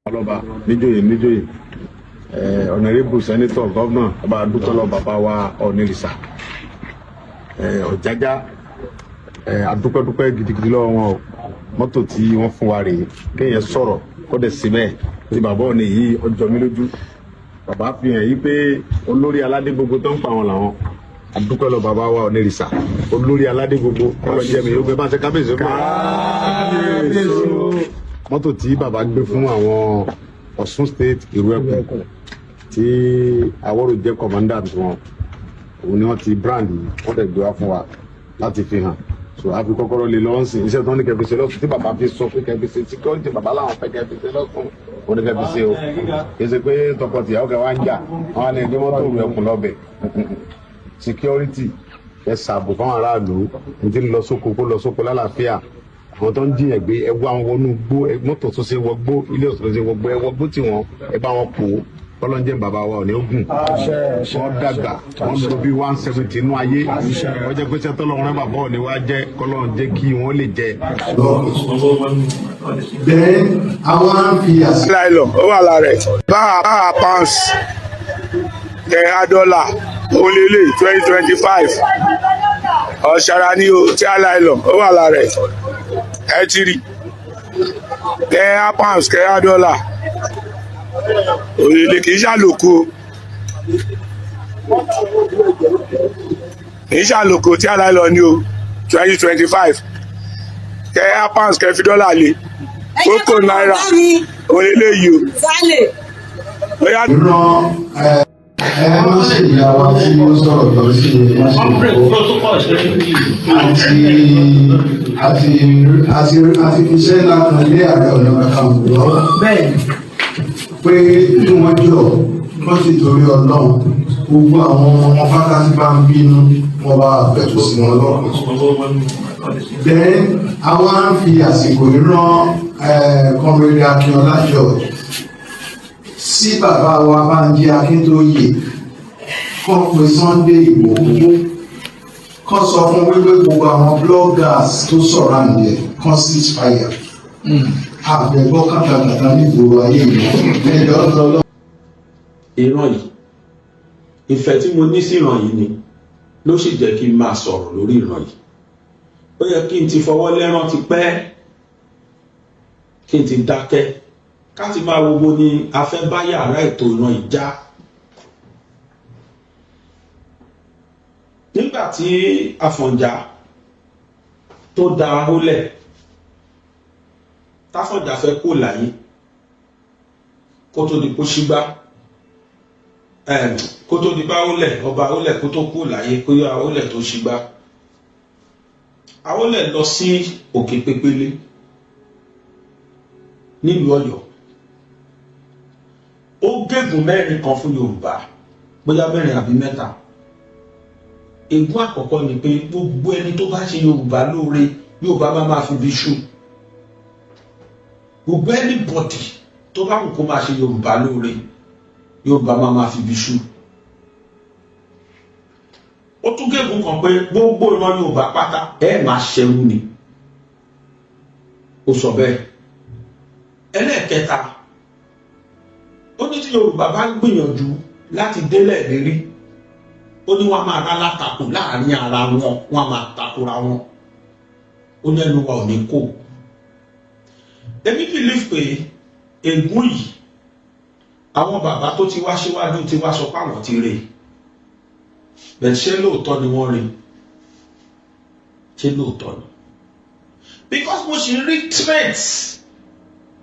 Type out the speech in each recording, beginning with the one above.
ọlọ́ba níjòyè honorable senator governor ọba adúpẹ́lọ́ bàbá wa ọ̀nìrìsà ọ̀jájá adúpẹ́dúpẹ́ gidigidi lọ́wọ́ wọn o mọ́tò tí wọ́n fún wa rèé kéèyàn sọ̀rọ̀ kó dẹ̀ síbẹ̀ tí bàbá òní yìí ọjọ́ mi lójú bàbá fi hàn yí pé olórí aládé gbogbo tó ń pa wọn làwọn adúpẹ́lọ́ bàbá wa ọ̀nìrìsà olórí aládé gbogbo ọlọ́ jẹ́ mi yóò gbé bá ṣe kábíyèsí mọ́tò tí bàbá gbé fún àwọn Ọ̀ṣun state ìrú ẹ̀kún tí Awórò jẹ́ commandant wọn òun ni wọ́n ti brand wọ́n dẹ̀ gbé wá fún wa láti fi hàn so a fi kọ́kọ́rọ́ lé lọ́wọ́ sí iṣẹ́ tó ní kẹfì ṣe lọ́sùn tí bàbá fi sọ pé kẹfì ṣe security bàbá làwọn fẹ́ kẹfì ṣe lọ́sùn ó ní kẹfì ṣe o kì í ṣe pé tọkọtìyàwó kẹ wá ń jà wọn á ní ẹgbẹ́ mọ́tò ìrú ẹ̀kún lọ́bẹ̀ security ẹ ṣàbò fáwọn aráàlú ní ti lọ sóko kó lọ sóko lálàáfíà àwọn tó ń jiyàn gbé ẹwọ àwọn wọnú gbó mọ́tò tó ṣe wọgbó ilé ọ̀sán tó ṣe wọgbó ẹwọgbó tí wọn ẹ bá wọn pò ó kọlọ́njẹ́ bàbá wa ò ní ogun wọ́n dàgbà wọ́n lò bí 170 inú ayé wọ́n jẹ́ pé sẹ́tọ́ lọ́wọ́ bàbá ò ní wá jẹ́ kọlọ́njẹ́ kí wọ́n lè jẹ. bẹ́ẹ̀ àwọn á fi àṣà. láìlọ ó wà lára ẹ̀ báà pounds tẹ̀ra dọ́là òun lélẹ̀ 2025 ọ̀ṣàrà ni o tí a láìlọ ó wà lára ẹ̀ ẹ ti rí tẹ̀ra pounds tẹ̀ra dọ́là òrèlè kì í ṣàlòkù tí a láìlọ ní o 2025 tẹ̀ra pounds kẹfì dọ́là lé kókò náírà òrèlè yìí o. Wọ́n ṣe ìyàwó tí ó sọ̀rọ̀ lọ sí àti fiṣẹ́ láti ilé Ààrẹ Ọ̀nà Kakanfò lọ́wọ́ pé kí wọ́n jọ wọ́n sì torí Ọlọ́run gbogbo àwọn ọmọ pátá tí bá ń bínú wọ́n bá pẹ̀tù sí wọn lọ́kàn. Bẹ́ẹ̀ àwọn á fi àsìkò rán Comrade Akínọlá George sí bàbá wa Bánjí Akíntóyè kọ́ pé Sunday Ìgbòho kọ́ sọ fún wípé gbogbo àwọn bloggers tó sọ̀rọ̀ àǹdẹ̀ kan ceasefire àbẹ̀gbọ́ kàkàkàkà nígboro ayé ìlú lọ́dọ̀. ìran yìí ìfẹ́ tí mo ní sí ìran yìí ni ló sì jẹ́ kí n máa sọ̀rọ̀ lórí ìran yìí ó yẹ kí n ti fọwọ́ lẹ́rán ti pẹ́ kí n ti dákẹ́ káti máa wo bo ni a fẹ́ bá yàrá ètò ìran ìjà nígbà tí Àfọ̀njá tó da ahólẹ̀ táfọ̀njá fẹ́ kó láyé kó tó di kó ṣígbá kó tó di bá ahólẹ̀ ọba ahólẹ̀ kó tó kó láyé kó yọ ahólẹ̀ tó ṣígbá ahólẹ̀ lọ sí Òkè Pépélé nílùú Ọ̀yọ́ ó gégùn mẹ́rin kan fún Yorùbá bóyá mẹ́rin àbí mẹ́ta ègún àkọ́kọ́ ni pé gbogbo ẹni tó bá ṣe Yorùbá lóore Yorùbá máa fi bí ṣú gbogbo anybody tó bá kù kó máa ṣe Yorùbá lóore Yorùbá máa fi bí ṣú ó tún gégùn kan pé gbogbo ìran Yorùbá pátá ẹ máa ṣẹrú ni ó sọ bẹ́ẹ̀ ẹlẹ́ẹ̀kẹta ó ní tí Yorùbá bá gbìyànjú láti délẹ̀ lérí ó ní wọ́n máa rá látakò láàrin ara wọn wọ́n máa takora wọn ó ní ẹnu wa ò ní kó èmi believe pé ègún yìí àwọn bàbá tó ti wá síwájú ti wá sọ pé àwọn ti rè bẹ́ẹ̀ ṣé lóòótọ́ ni wọ́n rè ṣé lóòótọ́ ni because mo ṣì ń rí threats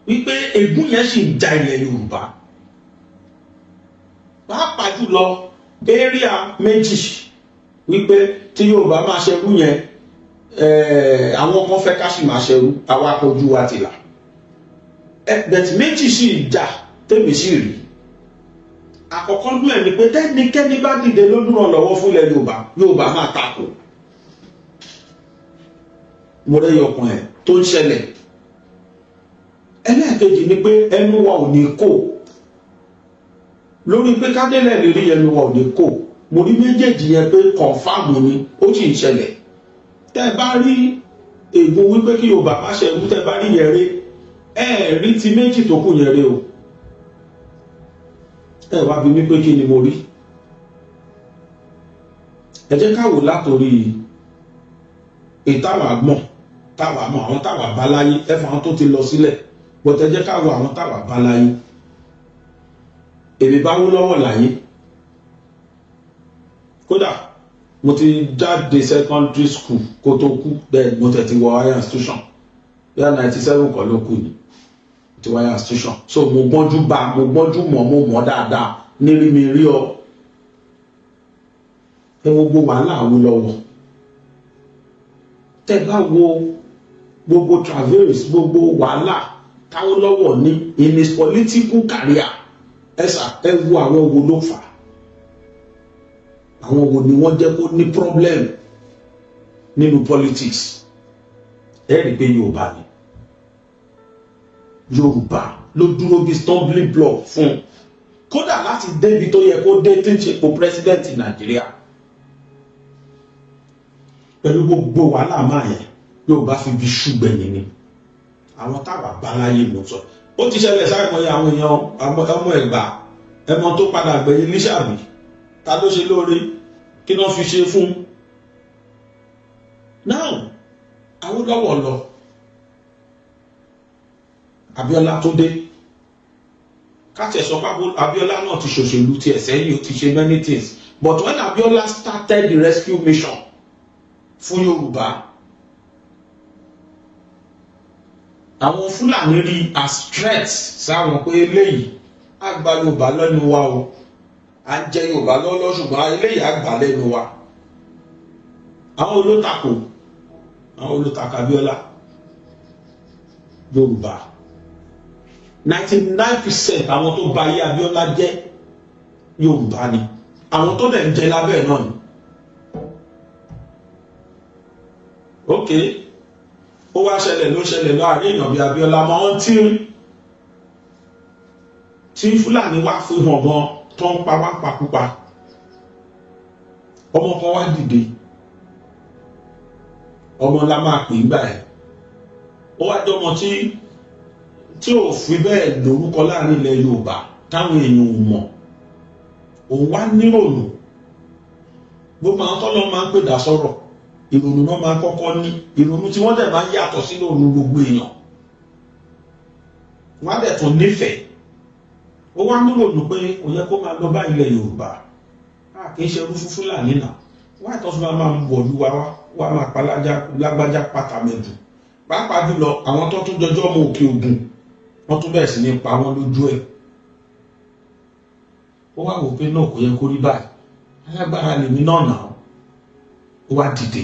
wípé ègún yẹn ṣì ń ja ilẹ̀ Yorùbá pàápàá jùlọ area méjì wípé tí Yorùbá máa ṣerú yẹn àwọn kan fẹ́ ká sì máa ṣerú àwa kojú wa ti là bẹ̀tì méjì sì jà tèmi sì rí àkọ́kọ́ lú ẹ̀ ni pé tẹ́nikẹ́ni bá dìde lólùrànlọ́wọ́ fún ilẹ̀ Yorùbá máa takò mo rẹ́ yọkàn ẹ̀ tó ń ṣẹlẹ̀ ẹlẹ́ẹ̀kejì ni pé ẹnu wa ò ní kò lórí pé kádélẹ̀ lè rí ẹnu wa ò ní kò mo rí méjèèjì yẹn pé kọ̀ǹfàmù ni ó sì ń ṣẹlẹ̀ tẹ́ bá rí ègún wípé kí Yorùbá má ṣerú tẹ́ bá rí yẹn rí ẹ rí ti méjì tó kù yẹn rí o ẹ wá bí mi pé kí ni mo rí. Ẹ jẹ́ ká wò látòrí ìtawà mọ̀ àwọn táwà bá láyé ẹ fà àwọn tó ti lọ sílẹ̀ but ẹ jẹ́ ká wò àwọn táwà bá láyé. Èmi bá wó lọ́wọ́ láyé kódà mo ti jáde secondary school kó tó kú bẹ́ẹ̀ mo tẹ̀ ti wọ higher institution bíi 97 kọ́ ló kù ni ti wọ higher institution so mo gbọ́njú mọ̀ mo mọ̀ dáadáa nírí mi rí ọ ẹ wo gbogbo wàhálà wo lọ́wọ́ tẹ́ bá wo gbogbo travels gbogbo wàhálà táwọn lọ́wọ́ ní in his political career ẹ wo àwọn wo ló fà àwọn wo ni wọ́n jẹ́ kó ní problem nínú politics ẹ rí pé Yorùbá ló dúró bí stumbling block fún kódà láti débi tó yẹ kó dé tí ń ṣe kó president Nàìjíríà pẹ̀lú gbogbo wàhálà máa yẹn Yorùbá fi bí ṣùgbẹ̀yìn ni àwọn táwà bá láyé ló sọ ó ti ṣẹlẹ̀ sáìmọye àwọn èèyàn ọmọ Ẹ̀gbá ẹmọ tó padà gbẹ̀yìn Lísàbí ta ló ṣe lóore kí wọ́n fi ṣe fún now Awólọ́wọ̀ lọ Abíọ́lá tó dé káti ẹ̀sọ́ pápó Abíọ́lá náà ti ṣòṣèlú ti ẹ̀sẹ̀ yìí ó ti ṣe many things but when Abíọ́lá started the rescue mission fún Yorùbá àwọn Fúlàní rí as threat sáwọn pé eléyìí àgbà Yorùbá lẹ́nu wa o à ń jẹ Yorùbá lọ́lọ́ ṣùgbọ́n eléyìí àgbà lẹ́nu wa àwọn olótakò Abíọ́lá Yorùbá 99% àwọn tó bà ayé Abíọ́lá jẹ́ Yorùbá ni àwọn tó dẹ̀ ń jẹ lábẹ́ náà ni ok ó wá ṣẹlẹ̀ láàrin èèyàn bí Abíọ́lá mọ́ ọ́n tí Fúlàní wá fi hàn mọ́ tó ń pa wá pakúpa ọmọ kan wá dìde ọmọ la máa pè ń gbà ẹ̀ ó wá jọmọ tí ò fi bẹ́ẹ̀ lórúkọ láàrin ilẹ̀ Yorùbá táwọn èèyàn ò mọ̀ òun wá nírònú gbogbo àwọn tọ́lọ́ máa ń pè dá sọ̀rọ̀ ìrònú náà máa kọ́kọ́ ní ìrònú tí wọ́n dẹ̀ máa ń yàtọ̀ sí ìrònú gbogbo èèyàn wọ́n á dẹ̀ tún nífẹ̀ẹ́ ó wá nírònú pé kò yẹ kó máa lọ bá ilẹ̀ Yorùbá kì í ṣe irú fún Fúlàní náà wọ́n àtọ́ fún wa máa ń bọ̀ lú wa máa pa lágbájá pátàmẹ́dù pàápàá jùlọ àwọn tó tún jọjọ́ ọmọ Òkè Ògùn wọ́n tún bẹ̀rẹ̀ sí ní pa wọ́n lójú ẹ̀ ó wá wò pé náà kò yẹ kó rí báyìí alágbára lèmi náà nà ó wá dìde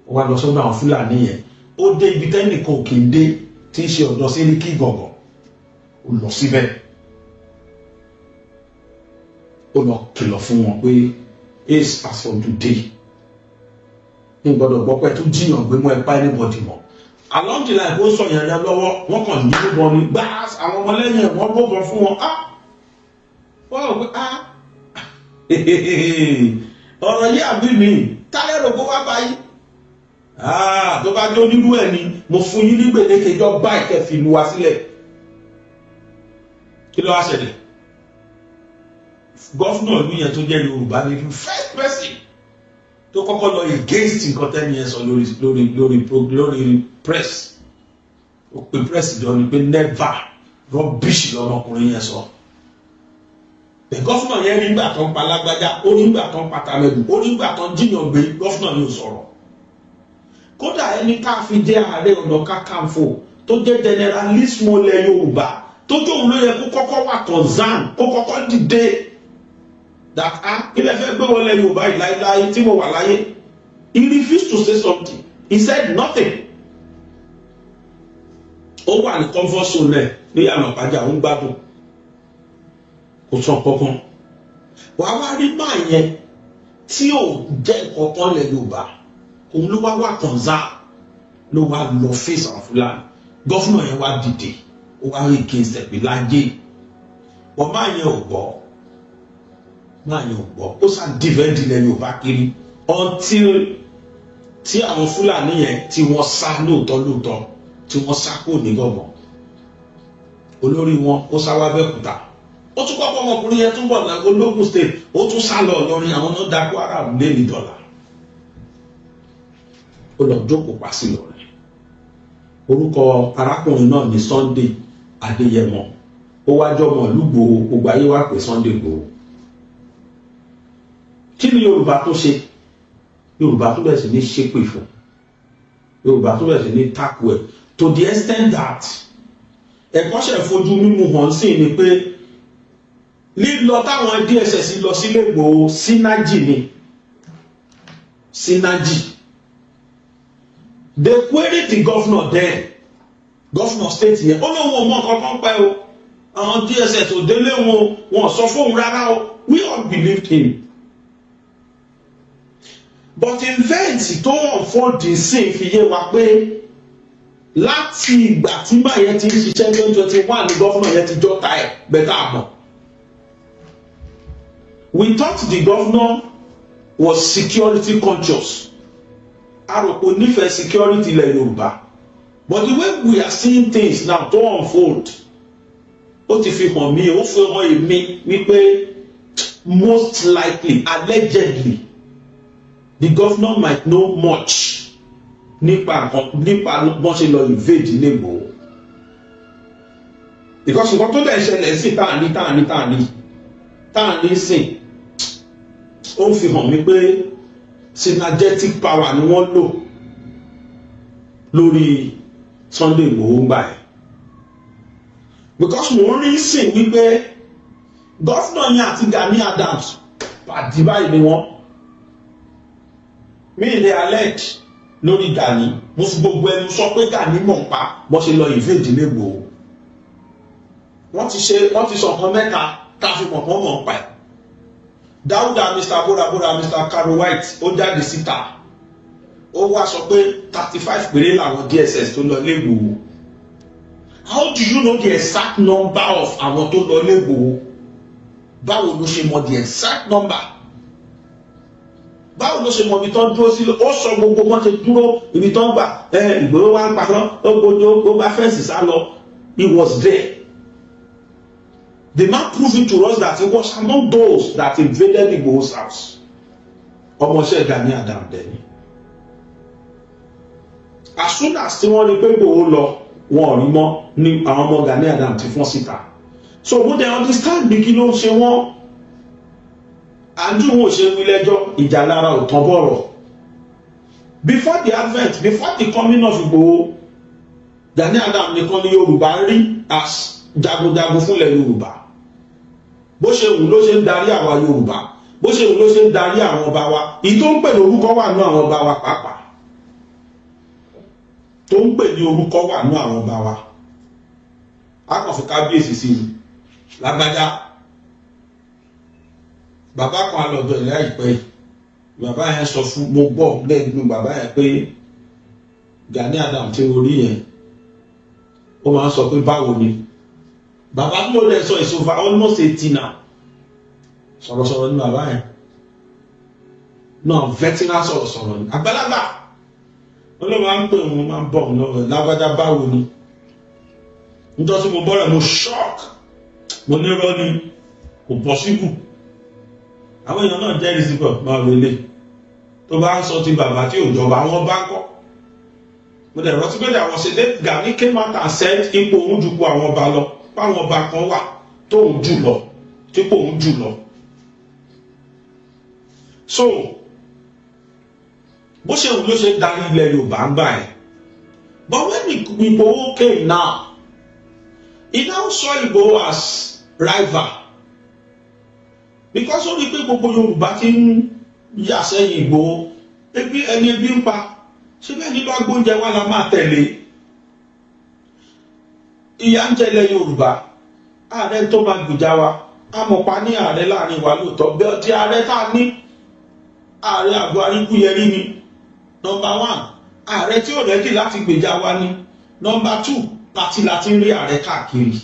ó wá lọ sọ́dọ̀ àwọn Fúlàní yẹn ó dé ibi tẹ́nìkan òkè dé tí ń ṣe ọ̀dọ̀ Sẹ́ríkì Gàngàn ó lọ síbẹ̀ ó lọ kìlọ̀ fún wọn pé ace as from today ní gbọ́dọ̀ gbọ́ pé tó jiyàn gbé mọ́ ẹ̀pá anybody mọ́ along the line ó sọ yẹn lọ́wọ́ wọ́n kàn ní ìbọn ní gbá àwọn ọmọlẹ́yìn ẹ̀ wọ́n gbọ́bọ̀ fún wọn wọ́n rò pé ọ̀rọ̀ yìí àbí mi tálẹ́rò kó wá báyìí tó bá jó nínú ẹ̀ ni mo fún yín ní gbèdéke jọ báyìí kẹ́ fi lu wa sílẹ̀ kí ló wá ṣẹlẹ̀ gọ́fúnà ìlú yẹn tó jẹ́ Yorùbá ní first person tó kọ́kọ́ lọ against nǹkan tẹ́ni yẹn sọ lórí press ó pe press jọ ni pé never rubbish lọ́mọkùnrin yẹn sọ bẹ́ẹ̀ gọ́fúnà yẹn rí nígbà tó ń pa lágbájá ó rí nígbà tó ń pa tàmẹ́dù ó rí nígbà tó ń jiyàn gbé gọ́fúnà yóò sọ̀rọ̀ kódà ẹni ká fi jẹ́ Ààrẹ Ọ̀nà Kakanfò tó jẹ́ generalismo lẹ̀ Yorùbá tó tóun ló yẹ kó kọ́kọ́ wà concern kó kọ́kọ́ dìde that ilẹ̀ fẹ́ gbé wọlé Yorùbá yìí láyé tí mo wà láyé he refused to say something he said nothing ó wà ní comfort zone rẹ̀ ní Ìyànà Ìpàjà ó ń gbádùn kò sọ kankan wàá wá rí máa yẹn tí ò jẹ́ kankan lẹ̀ Yorùbá òun ló wá concern ló wá lọ face àwọn Fúlàní gọ́fúnà yẹn wá dìde ó wá rí against ẹ̀ pé láyé wọ́n máa yẹn ò gbọ́ ó sàn dìvẹ́ndì ilẹ̀ Yorùbá kiri until tí àwọn Fúlàní yẹn tí wọ́n sá lóòótọ́ tí wọ́n sá kó ní Gàngán olórí wọn ó sá wá Abẹ́òkúta ó ó tún kọ́kọ́ ọmọkùnrin yẹn tún bọ̀ ológun state ó tún sá lọ Ìlọrin àwọn náà dá Kwara lé ní dọ́là ó lọ jókòó pa sí Ìlọrin. Orúkọ arákùnrin náà ní Sunday Adéyẹmọ ó wájọ́ ọmọ ìlú Ìgbòho gbogbo ayé wá pé Sunday Ìgbòho. Kí ni Yorùbá tó ṣe? Yorùbá tó bẹ̀rẹ̀ sí ní ṣépè fún, Yorùbá tó bẹ̀rẹ̀ sí ní takò ẹ̀ to the extent that ẹ̀kọ́ ṣe fojú mímú hàn sí ni pé lílọ táwọn DSS lọ sílé Ìgbòho sínájì ni sínájì. They queried the governor then, governor state yẹn ó lóun ò mọ kankan pẹ́ o àwọn DSS ò délé wọn sọ fóun rárá o, we all believed him. But event tó unfold sí fi yé wa pé láti ìgbà tí máa yẹn ti ń ṣiṣẹ́ 2021 ni governor yẹn ti jọ́ta ẹ̀ bẹ́tà àmọ́. We thought the governor was security conscious. Aroko nífẹ̀ẹ́ security ilẹ̀ Yorùbá. But the way we are seeing things now to unfold, ó ti fi hàn mí, ó fi hàn èmi wípé most likely, allegedly, the governor might know much nípa bọ́n ṣe lọ invade ilé Ìgbòho. Because nǹkan tó dẹ̀ ṣẹlẹ̀ sí táàní sìn ó ń fi hàn mí pé synergetic power ni wọ́n lò lórí Sunday Igboho gbà ẹ̀. Because mo rí sìn wípé gọ́fúnà yẹn àti Gani Adams pàdé báyìí ni wọ́n. Mi ìdè alert lórí Gani mo fi gbogbo ẹnu sọ pé Gani mọ̀ ń pa bó ṣe lọ invade ilé Igboho. Wọ́n ti sọ nǹkan mẹ́ta tá a fi mọ̀ pọ́n mọ̀ ń pa ẹ̀. Dáúdà Mr. Bora Mr. Caro White ó jáde síta ó wá sọ pé 35 péré làwọn DSS tó lọ ilé Igboho. How do you know the exact number of àwọn tó lọ ilé Igboho? Báwo ló ṣe mọ the exact number? Báwo ló ṣe mọ ibi tó ń dúró sí? Ó sọ gbogbo wọn ṣe dúró ibi tó ń gbà Ìgbòho wá ń parọ́ ó gbójú ó bá fẹ́ǹsì sá lọ. He was there. The man proving to us that he was among those that invaded Igboho's house. Ọmọọṣẹ́ Gani Adams dẹni. As soon as tí wọ́n rí pé Igboho lọ wọn ò rí mọ́ ní àwọn ọmọ Gani Adams ti fọ́n síta. So mo dey understand bí kí ló ń ṣe wọ́n. Àǹjú wọn ò ṣe wí lẹ́jọ́ ìjà lára ò tán bọ̀rọ̀. Before the advent, before the coming of Igboho, Gani Adams nìkan ni Yorùbá rí as jagunjagun fúnlẹ̀ Yorùbá. Bó ṣe wù ló ṣe ń darí àwa Yorùbá, bó ṣe wù ló ṣe ń darí àwọn ọba wa. Èyí tó ń pè ní orúkọ wà ní àwọn ọba wa pàápàá. Tó ń pè ní orúkọ wà ní àwọn ọba wa. A kàn fi kábíyèsí sí i lágbájá. Bàbá kan lọ́dọ̀ ìyá ìpẹ́ bàbá yẹn sọ fún mo gbọ́ lẹ́gbẹ̀ẹ́ bàbá yẹn pé Gani Adams tí orí yẹn ó máa ń sọ pé báwo ni. Bàbá tí mo lè sọ is over almost 80 now. Sọ̀rọ̀sọ̀rọ̀ ni bàbá yẹn. Náà veteran sọ̀rọ̀sọ̀rọ̀ ni. Àgbàlagbà. Wọ́n ló máa ń pè wọ́n máa ń bọ̀ lọ́wọ́ lágbájá báwo ni. Nítorí tí mo bọ́rẹ̀ mo shock. Mo ní irọ́ ni kò possible. Àwọn èèyàn náà jẹ́ ìsìnkọ̀ máa wọlé. Tó bá ń sọ ti bàbá tí ò jọba wọn bá kọ́. Mo dẹ̀ rántí pé àwọn ṣe dé Gani came out and said ipò òun jù kú àwọn ọba lọ. Fáwọn ọba kan wà tóun jù lọ típò òun jù lọ. So bó ṣe wù ló ṣe darí ilẹ̀ Yorùbá ń gbà ẹ̀. But when Igboho came now, he now saw Igboho as rival. Because ó rí pé gbogbo Yorùbá ti ń yà sẹ́yìn Igboho ẹni ebi ń pa ṣé bẹ́ẹ̀ ni bá gbóúnjẹ wá la máa tẹ̀lé. Ìyà ń jẹlẹ̀ Yorùbá ààrẹ tó máa gbìjà wa amọ̀pá ní ààrẹ láàrin wa lóòótọ́ bẹ́ẹ̀ tí ààrẹ tá a ní ààrẹ àgọ́ Aríkúyẹrí ni. Number 1 ààrẹ tí ò rẹ́dì láti gbèjà wa ni. Number 2 pàtí láti ń rí ààrẹ káàkiri.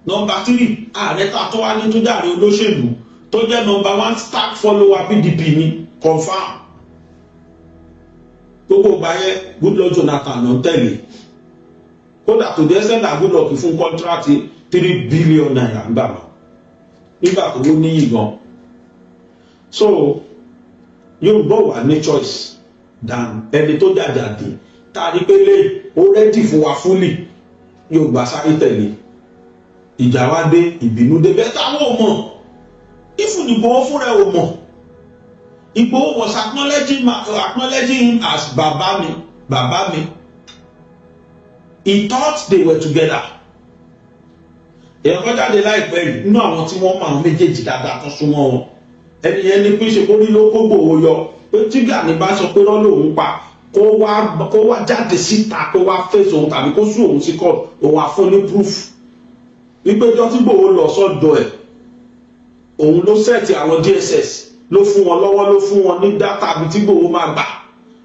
Number 3 ààrẹ tá a tó wá ní tó jàre olóṣèlú tó jẹ́ number 1 stark follower PDP ni confam. Gbogbo ìgbà yẹn Goodluck Jonathan ló ń tẹ̀lé. Kódà tó dé sẹ́ńdà Goodluck fún kọ́ńtrátì 3 billion naira nígbà náà nígbà tó ló níyì gan. So Yorùbá wà ní choice than ẹni tó jàjàdì tá a rí pé lè ó rẹ́dì fún wa fúlì Yorùbá sáré tẹ̀lé ìjà wa dé ìbínú dé bẹ́ẹ̀ táwọn ò mọ̀ ìfún Ìgbòho fúnra ẹ̀ ò mọ̀. Ìgbòho was acknowledging him as bàbá mi. He thought they were together. Èèyàn kan jáde láìpẹ́ yìí nínú àwọn tí wọ́n mọ àwọn méjèèjì dáadáa tó súnmọ́ wọn. Ẹni yẹn ní pé ṣe kó rí ló kó Ìgbòho yọ pé tí Gani bá sọ pé rán lòun pa kó wá jáde síta kó wá fèsì òun tàbí kó sún òun sí court òun á fún ní proof. Wípé ọjọ́ tí Ìgbòho lọ sọ́dọ̀ ẹ̀ òun ló sẹ́ẹ̀tì àwọn DSS ló fún wọn lọ́wọ́ ló fún wọn ní dátà àbí tí Ìgbòho máa gbà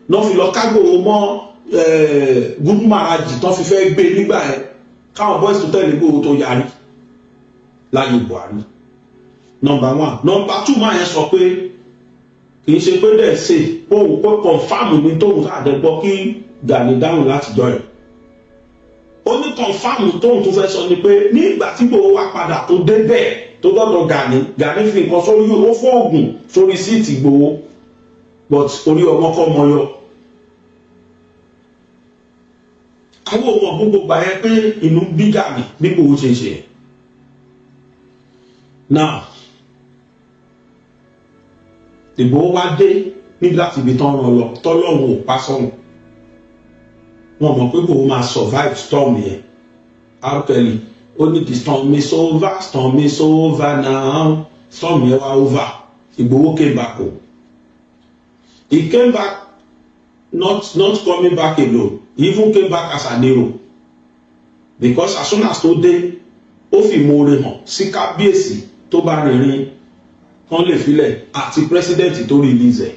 náà fi lọ ká Ìgbòho mọ́ Gúdú Màrájì tán fi fẹ́ gbé nígbà yẹn káwọn boys tó tẹ̀lé Ìgbòho tó yarí láyé Buhari. Number 1. Number 2 máa yẹn sọ pé kì í ṣe pé dẹ̀ ṣe òun kó kọ̀nfàmù ní tóun àdẹ́gbọ́ kí Gani dáhùn láti jọ ẹ̀. Ó ní kọ̀nfàmù tóun tó fẹ́ sọ ni pé nígbà tí Ìgbòho wá padà tó débẹ̀ tó dọ́dọ̀ Gani fi nǹkan sórí ó fóògùn sórí síìtì Ìgbòho but orí ọmọ kọ́ mọ yọ. Àwọn ọmọ gbogbo gbà yẹn pé inú bí Gani bí Ìgbòho ṣe ṣe. Now Ìgbòho wá dé níbi láti ibi tán ràn lọ tọ́lọ́run ò pa sọ́run. Wọ́n mọ̀ pé Ìgbòho máa survive storm yẹn. R. Kelly only the storm is over now. Storm yẹn wá over. Ìgbòho came back home. He came back not coming back alone. He even came back as an hero. Because as soon as tó dé, ó fi ìmoore hàn sí kábíyèsí tó bá rìnrìn kan lè filẹ̀ àti president tó release ẹ̀.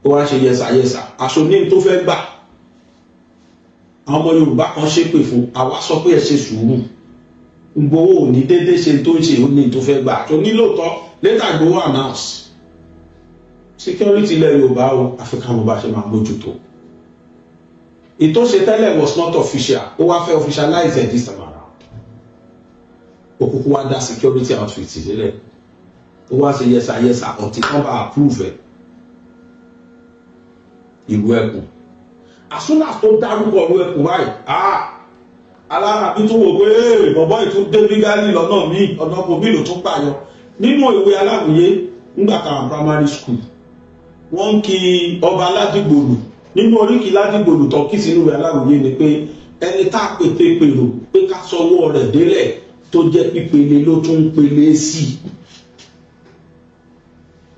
Ó wá ṣe yẹsà aṣọ ní tó fẹ́ gbà. Àwọn ọmọ Yorùbá kan ṣépè fún àwa sọ pé ẹ ṣe sùúrù. Ìgbòho ò ní dédé ṣe tó ń ṣe ó ní tó fẹ́ gbà tó nílòótọ́ later Ìgbòho announce security ilẹ̀ Yorùbá o African mo bá ṣe máa mójútó. Ìtò ṣe tẹ́lẹ̀ was not official ó wá fẹ́ officialize it this time around. Òkùnkùn wá dá security outfit sílẹ̀ ó wá ṣe yẹsà until wọ́n bá approve ẹ̀. Ìlú Ẹkùn as soon as tó dárúkọ ìlú Ẹkùn báyìí alára bí tó wò pé bọ̀bọ́ ìtún dé bígálì lọ́nà míì ọ̀nà kò bí lò tún pààyàn nínú ìwé Aláwìyé nígbà táwọn primary school wọ́n kí ọba Ládìgbòlù nínú oríkì Ládìgbòlù tó kí sínú ìwé Aláwìyé ni pé ẹni tá a pété pèrò pé ká sọwọ́ rẹ̀ délẹ̀ tó jẹ́ pípele ló tún ń pele sí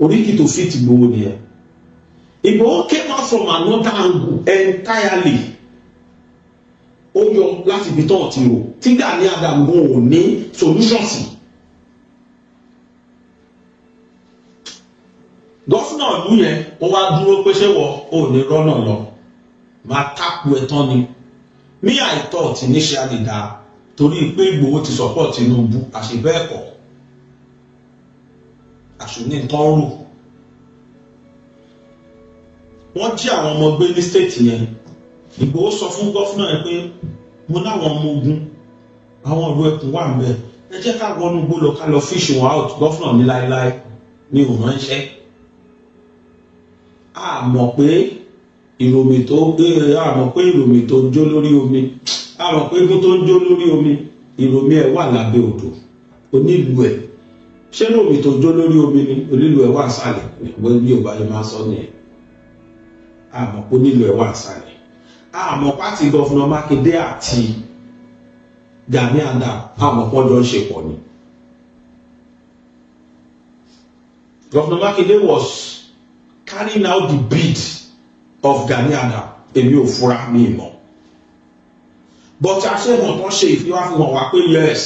oríkì tó fi tìgbòho nìyẹn. Ìgbòho came out from another angle entirely. Ó yọ láti ibi tán ti rò tí Gani Adams ò ní solution sí. Gọ́fúnà ìlú yẹn ó wá dúró pé ṣé wọ ò ní rọ́nà lọ máa tápù ẹ̀ tán ni. Me I thought initially that torí pé Ìgbòho ti support Tinubu àṣebẹ́ẹ̀kọ́ àṣùní tán rò. Wọ́n jí àwọn ọmọ gbé ní state yẹn. Ìgbòho sọ fún gọ́fúnà ẹ pé mo náwọn ọmọ ogun àwọn ìlú Ẹkùn wà ń bẹ ẹ jẹ́ ká wọnú gbólọ ká lọ fish wọn out. Gọ́fúnà ní láéláé ní òun ránṣẹ́. A mọ̀ pé ìròmì tó ń jó lórí omi a mọ̀ pé igun tó ń jó lórí omi ìròmì ẹ̀ wà lábẹ́ odò onílù ẹ̀ ṣé ìròmì tó ń jó lórí omi ni onílù ẹ̀ wà sálẹ̀ ìwé bí Yorùbá yẹn máa sọ nìyẹn. A mọ̀ pé onílù ẹ̀ wà sálẹ̀. Àmọ́ pàtí gọ́fúnà Mákindé àti Gani Adams àmọ́ pọ́jọ́ ń ṣe pọ̀ ni. Gọ́fúnà Mákindé was carrying out the bid of Gani Adams èmi ò fura mi mọ̀. But àṣehàn tó ṣe ìfihàn wá pé yes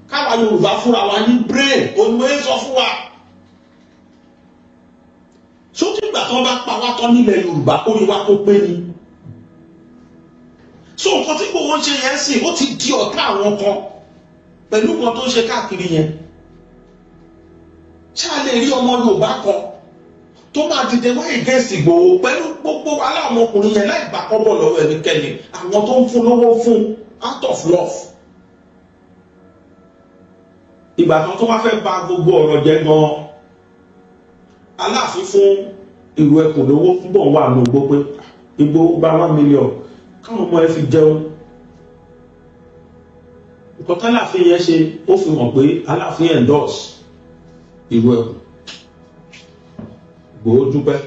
káwa Yorùbá fúnra wa ní brain onímọ̀ sọ fún wa. Sótú ìgbà tó bá pa wá tán nílẹ̀ Yorùbá ó ní wá kó pé ni. So nǹkan tí Ìgbòho ń ṣe yẹn sì ó ti di ọ̀tá àwọn kan pẹ̀lú nǹkan tó ń ṣe káàkiri yẹn. Ṣé a lè rí ọmọ Yorùbá kan tó máa dìde wá against Ìgbòho pẹ̀lú gbogbo wàhálà àwọn ọkùnrin yẹn láì gbà kọ́bọ̀ lọ́wọ́ ẹnikẹ́ni àwọn tó ń fún lówó fún out of love ìgbà kan tó wá fẹ́ bà gbogbo ọ̀rọ̀ jẹ́ gan Aláàfin fún ìlú Ẹkùn lówó túbọ̀ wà ní ogbó pé Ìgbòho gba 1 million káwọn ọmọ ẹ fi jẹun. Nǹkan tAláàfin yẹn ṣe ó fi hàn pé Aláàfin endorse ìlú Ẹkùn. Ìgbòho dúpẹ́.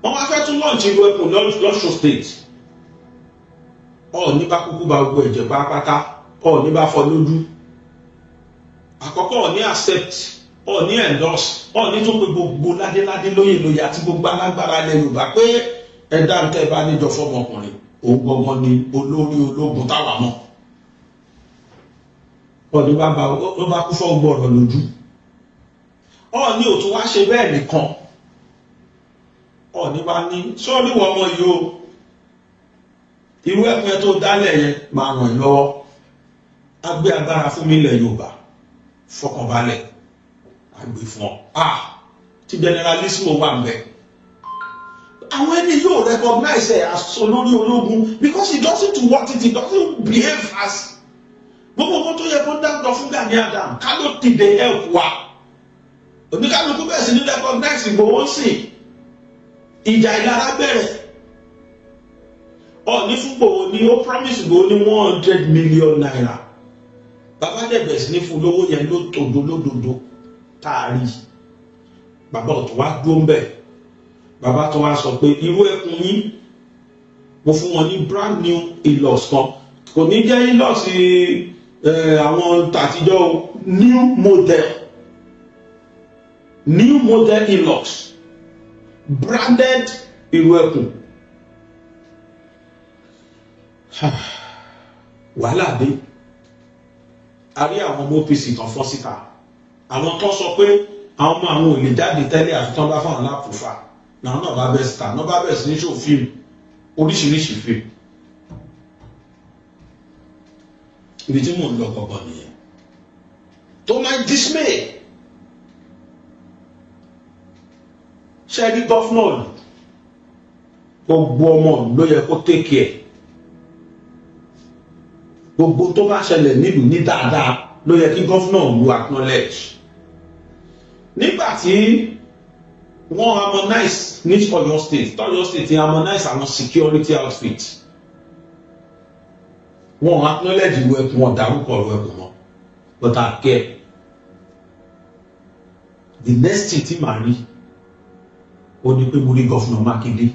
Wọ́n wá fẹ́ tún launch ìlú Ẹkùn l'Ọ̀ṣun state. Ọọ̀ni bá kúkú ba gbogbo ẹ̀jẹ̀ pátápátá, Ọọ̀ni bá fọ́ lójú. Àkọ́kọ́ Ọọ̀ni accept, Ọọ̀ni endorse, Ọọ̀ni tún pé gbogbo ládéládé lóyè àti gbogbo alágbára ilẹ̀ Yorùbá pé ẹ̀dá ń tẹ́ bá níjọ fọmọkùnrin òun gbọgbọ́n ni olórí ológun táwa mọ̀. Ọọ̀ni bá kú fọ́ gbogbo ọ̀rọ̀ lójú. Ọọ̀ni ò tún wá ṣe bẹ́ẹ̀ nìkan. Ọọ̀ni bá ní sọ́ọ́ni wọ ọmọ yìí o irú Ẹkùn ẹ tó dálẹ̀ yẹn máa ràn ẹ́ lọ́wọ́ á gbé agbára fún mi ilẹ̀ Yorùbá fọkànbalẹ̀ àgbè fún ọ tí generalissimo wà ń bẹ. Àwọn ẹni yóò recognize ẹ as olórí ológun because he doesn't want it, he doesn't behave as gbogbo nǹkan tó yẹ kó dáńtọ fún Gani Adams ká ló ti dé help wa oníkálukú bẹ́ẹ̀ sì ní recognize Ìgbòho sí ìjà ìlara bẹ̀rẹ̀. Ọọ̀ni fún Ìgbòho ni ó promise Ìgbòho ní 100 million naira. Bàbá dẹ̀bẹ̀ sí ní fún lówó yẹn lódodo táàrí. Bàbá ọ̀tún wá dúró ń bẹ̀. Bàbá tó wá sọ pé irú Ẹkùn yín mo fún wọn ní brand new Hilux kan. Kò ní jẹ́ Hilux àwọn tàtijọ́ new model Hilux branded irú Ẹkùn. Wàhálà dé. A rí àwọn ọmọ OPC kan fọ́n síta. Àwọn tó sọ pé àwọn ọmọ àwọn ò lè jáde tẹ́lẹ̀ àfi tán bá fáwọn lápòfà náà náà bá bẹ́ẹ̀ síta náà bá bẹ́ẹ̀ sí ní ṣò fíìmù oríṣiríṣi fíìmù. Ibi tí mò ń lọ gbọ̀ngàn nìyẹn. To my dismay, ṣe rí gọ́fúnà gbogbo ọmọ ló yẹ kó take care. Gbogbo tó bá ṣẹlẹ̀ nílùú ní dáadáa ló yẹ kí gọ́fúnà lu acknowledge. Nígbà tí wọ́n harmonize ní Ọ̀yọ́ state ti harmonize àwọn security outfit. Wọ́n acknowledge ìlú Ẹkùn, wọ́n dárúkọ ìlú Ẹkùn mọ́. But I care. The next thing tí màá rí ó ní pé mo rí gọ́fúnà Mákindé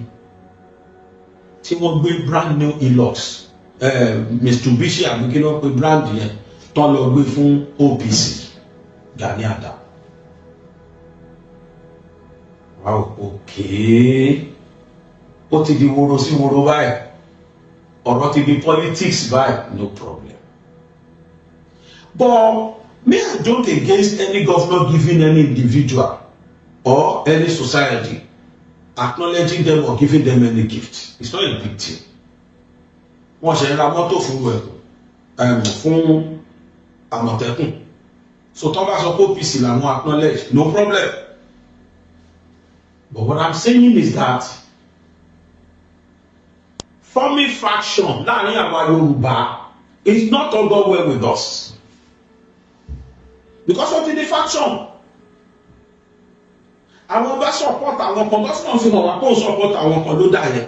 tí wọ́n gbé brand new Hilux. Mitsubishi àbí kí ló pe brand yẹn tán lọ gbé fún OPC Gani Adams. Wow, okay. Ó ti di woro sí woro báyìí. Ọ̀rọ̀ ti di politics báyìí, no problem. But me, I don't against any governor giving any individual or any society acknowledging them or giving them any gift. It's not a big thing. Wọ́n ṣe ra mọ́tò fún Ẹkùn fún Àmọ̀tẹ́kùn. So tó bá sọ pé OPC làwọn acknowledge, no problem. But what I'm saying is that forming faction láàrin àwa Yorùbá is not all go well with us. Because of the faction. Àwọn bá support àwọn kan, gọ́fúnà fi hàn wá kó support àwọn kan ló dà yẹn.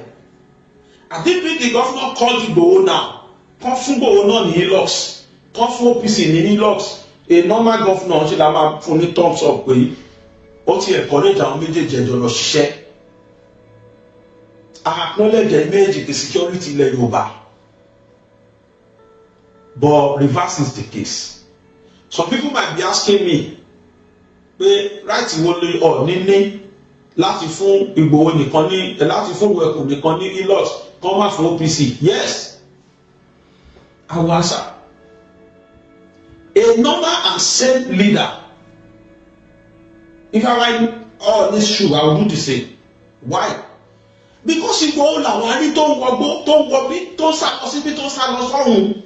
I think the governor called Ìgbòho now. Come fún Ìgbòho náà ní Hilux. Come fún OPC ní Hilux. A normal governor ṣe la máa fún ní thumbs up pé ó ti encourage àwọn méjèèjì ẹjọ́ lọ ṣiṣẹ́. I acknowledge méjì the security ilẹ̀ Yorùbá. But reverse is the case. Some people might be asking me pé right wo lè Ọọ̀ni ní láti fún Ìgbòho nìkan ní láti fún Ẹkùn nìkan ní Hilux kan wá fún OPC. Yes, I will answer. A normal and sane leader, if I were all this shoe, I would do the same. Why? Because Ìgbòho làwọn arí tó ń wọgbó tó ń wọbí tó ń sàkọ síbí tó ń sá lọ sọ́run.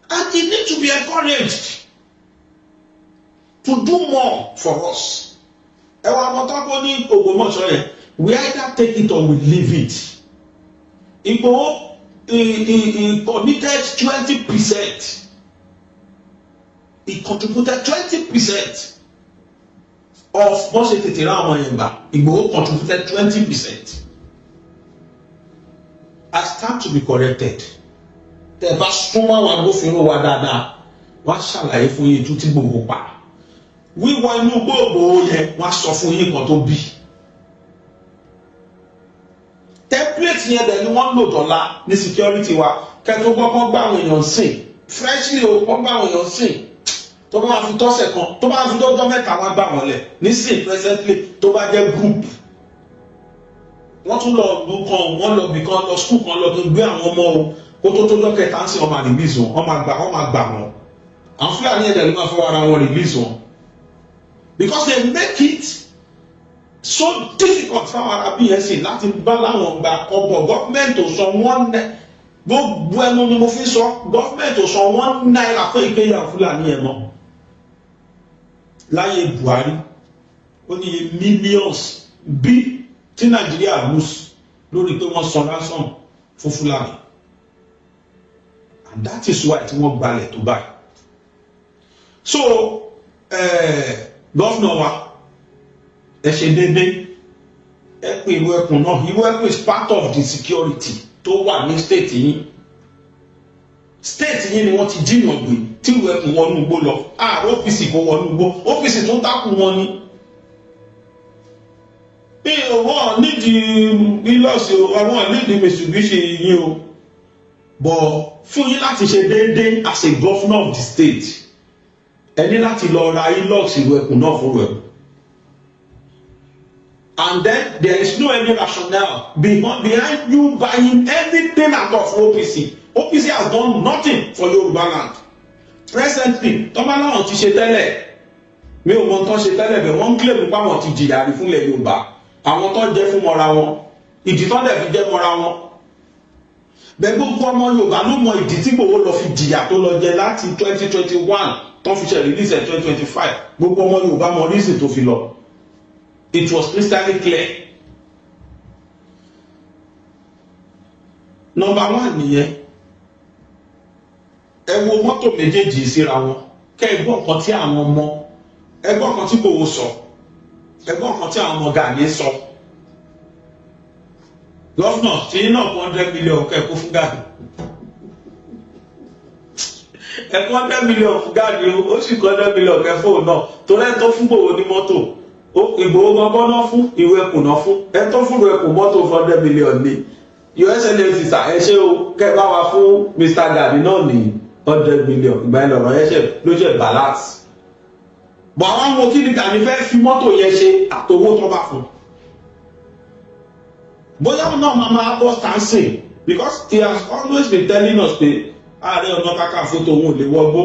And he need to be encouraged to do more for us. Ẹwà àmọ́tọ́kọ́ ní Ògbómọ̀ṣọ́ yẹn, we either take it or we leave it. Ìgbòho he committed 20% he contributed 20% of bó ṣe tètè rá àwọn yẹn gbà. Ìgbòho contributed 20%. As time to be corrected. Tẹ́ bá súnmọ́ àwọn agbófinró wa dáadáa, wọ́n á ṣàlàyé fún yín tún tí Ìgbòho pa. Wíwọ inú gbogbo yẹn, wọ́n á sọ fún yín kan tó bí. Template yẹn dẹ̀ ni wọ́n lò dọ́là ní security wa. Kẹ́tọ́ gbọ́kàn gbá àwọn èèyàn sìn. Freshly o, wọ́n gbá àwọn èèyàn sìn. Tó bá fi tọ́sẹ̀ kan, tó bá fi tọ́jọ́ mẹ́ta wọ́n gbà wọ́n lẹ̀. Nísìn presently tó bá jẹ́ group. Wọ́n tún lọ lu kan, wọ́n lọ bì kan, lọ school kan lọ gbé àwọn ọmọ o. Kó tó tọ́jọ́ kẹta ń sìn ọmọ release wọn, wọ́n máa gbà wọ́n. Àwọn Fúlàní ẹ̀dẹ̀ ló máa fọwọ́ ara wọn release wọn. Because they make it so difficult fáwọn ará BSC láti bá láwọn gba ọ̀pọ̀ gọ́ọ̀mẹ̀ntì ò san wọ́n gbogbo ẹnu ni mo fi sọ gọ́ọ̀mẹ̀ntì ò san $1 pé ìkéyà Fúlàní ẹ̀ mọ́. Láyé Buhari ó ní millions bí tí Nàìjíríà lose lórí pé wọ́n san ransom fún Fúlàní, and that is why tí wọ́n gbalẹ̀ tó báyìí. So gọ́ọ̀nà wa ẹ ṣe déédéé ẹ pé ìlú ẹkùn náà, ìlú ẹkùn is part of the security tó wà ní state yín. State yín ni wọ́n ti jiyàn gbé tí ìlú ẹkùn wọnú igbó lọ, ààrẹ OPC kò wọnú igbó, OPC tó ń takùn wọn ni. Bí wọ́n nídìí ilọ́ọ̀sì àwọn nídìí Mitsubishi yín o, bọ̀ fún yín láti ṣe déédéé as a governor of the state ẹ ní láti lọ ra ilọ́ọ̀sì ìlú ẹkùn náà fún ẹkùn. And then there is no any rationale behind you buying anything out of OPC. OPC has done nothing for Yoruba land. Presently, tọ́ba láwọn ti ṣe tẹ́lẹ̀, mi ò mọ tán ṣe tẹ́lẹ̀ bẹ́ẹ̀ wọ́n ń claim pé àwọn ti jìyà rí fúnlẹ̀ Yorùbá. Àwọn tó jẹ́ fún mọ́ra wọn, ìdí tó dẹ̀ fi jẹ́ mọ́ra wọn. Bẹ́ẹ̀ gbogbo ọmọ Yorùbá ló mọ ìdí tí Ìgbòho lọ fi jìyà tó lọ jẹ láti 2021 tó fi ṣe release 2025. Gbogbo ọmọ Yorùbá mọ reason tó fi lọ. It was crystal clear. Number one nìyẹn. Ẹ wo mọ́tò méjèèjì síra wọn. Kẹ́ ẹ gbọ́ nǹkan tí àwọn ọmọ, ẹ gbọ́ nǹkan tí Ìgbòho sọ, ẹ gbọ́ nǹkan tí àwọn ọmọ Gani sọ. Gọ́fúnà tí náà $100 million kẹ́ kó fún Gani. Ẹ kó $100 million fún Gani ó sì kó $100 million kẹ́ fóun náà. Torí ẹ tó fún Ìgbòho ní mọ́tò. Ìgbòho gbọ́gbọ́ náà fún ìwé ẹkùn náà fún ẹ tó fún ìwé ẹkùn mọ́tò $100 million ní USLA sà ẹ ṣe o kẹ́ bá wa fún Mr. Gani náà ní $100 million ìgbà yẹn lọ́rọ̀ yẹn ṣe ló ṣe balance. Bọ̀ àwọn ọmọ kí ni Gani fẹ́ fi mọ́tò yẹn ṣe àtowó tó bá fún. Bóyá náà máa bọ́ stancing because he has always been telling us pé Ààrẹ Ọ̀nà Kakanfò tòun ò lè wọgbó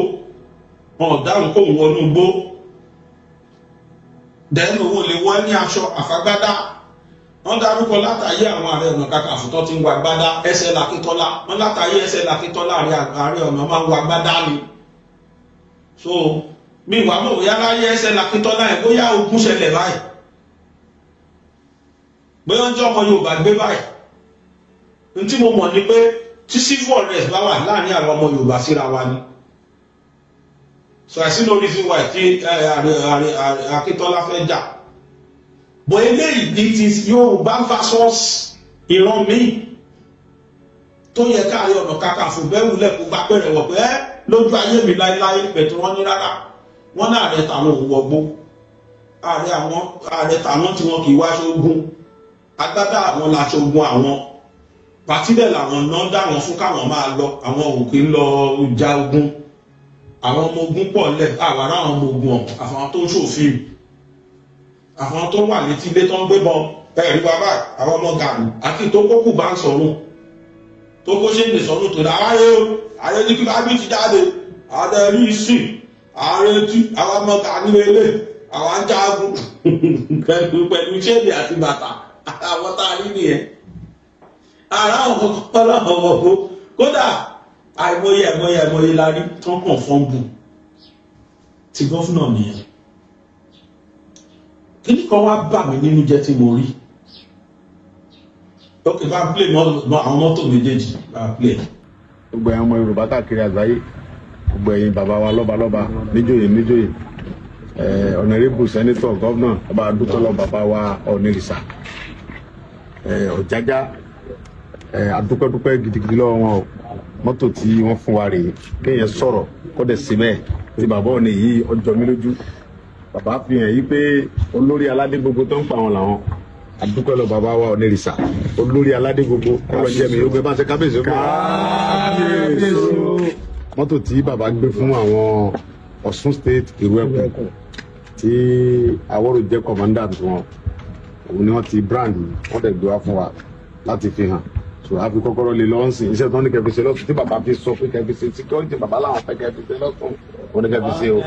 wọn dáhùn kóun wọnú gbó. Dẹ́nu owó lè wọ́ ní aṣọ àfagbádá. Wọ́n dárúkọ látàyé àwọn Ààrẹ Ọ̀nà Kakanfò tó ti ń wa gbádá ẹsẹ̀ Lakíntọ́lá. Wọ́n látàyé ẹsẹ̀ Lakíntọ́lá Ààrẹ Ọ̀nà máa ń wa gbádá ni. So mi wà mọ̀ bóyá láyé ẹsẹ̀ Lakíntọ́lá ẹ̀ bóyá ogun ṣẹlẹ̀ báyìí. Bóyá ń jẹ́ ọmọ Yorùbá gbé báyìí. N tí mo mọ̀ ni pé tí civil unrest bá wà láàrin àwọn ọmọ Yorùbá síra wa ni. So I see no reason why tí Akíntọ́lá fẹ́ jà. But eléyìí it is Yorùbá versus ìran míì tó yẹ káàrí Ọ̀nà Kakanfò bẹ́ẹ̀ wulẹ̀ kó bá pẹ̀rẹ̀ wọ̀ pé lójú ayé mi láéláé pẹ̀tù wọn ní rárá. Wọ́n ní ààrẹ tàwọn òun wọgbó. Ààrẹ tàwọn tí wọn kì í wá ṣogun. Agbádá àwọn làṣogun àwọn. Pàtílẹ̀ làwọn náà dá wọn fún káwọn máa lọ. Àwọn òkè ń lọ ja ogun. Àwọn ọmọ ogun pọ̀ lẹ̀ àwárá àwọn ọmọ ogun ọ̀hún àfàwọn tó ń ṣòfin àfàwọn tó wà létí ilé tó ń gbébọn ẹ̀rí bàbá àwọn ọmọ Gani àti tó kókù bá ń sọ̀rùn tó kó ṣe ń lè sọ̀rùn tó dá wáyé o ààrẹ ní kí bá bí ti jáde ààrẹ rí ìsìn ààrẹ tí àwọn ọmọ Gani lélẹ̀ àwọn ń jágun pẹ̀lú ṣéèdì àti bàtà àwọn tá a rí nìyẹn ara àwọn ọmọ kódà àìmọye la rí tán kàn fọ́nbù ti gọ́fúnà nìyẹn. Kí ni kan wá bà mí nínú jẹ́ tí mo rí? Ok, bá ń play àwọn mọ́tò méjèèjì bá ń play. Gbogbo àwọn ọmọ Yorùbá káàkiri àgbáyé gbogbo ẹ̀yin bàbá wa lọ́balọ́ba níjòyè honorable senator governor ọba adúpẹ́lọ́ bàbá wa Onírìṣà Ọ̀jájá adúpẹ́dúpẹ́ gidigidi lọ́wọ́ wọn o mọ́tò tí wọ́n fún wa rèé kéèyàn sọ̀rọ̀ kó dẹ̀ sí bẹ́ẹ̀ tí bàbá òní yìí ọjọ́ mi lójú bàbá fi hàn yí pé olórí aládé gbogbo tó ń pa wọn làwọn adúpẹ́lọ́ bàbá wa Onírìṣà olórí aládé gbogbo kọ́lọ́ jẹ́ mi yóò gbé bá ṣe kábíyèsí ó mọ́tò tí bàbá gbé fún àwọn Ọ̀ṣun state ìrú ẹ̀kún tí Àwórò jẹ́ commandant wọn òun ni wọ́n ti brand wọ́n dẹ̀ gbé wá fún wa láti fi hàn so a fi kọ́kọ́rọ́ lè lọ́wọ́ sí iṣẹ́ tó ní kẹfì ṣe lọ́sùn tí bàbá fi sọ pé kẹfì ṣe security bàbá làwọn fẹ́ kẹfì ṣe lọ́sùn òun ní kẹfì ṣe o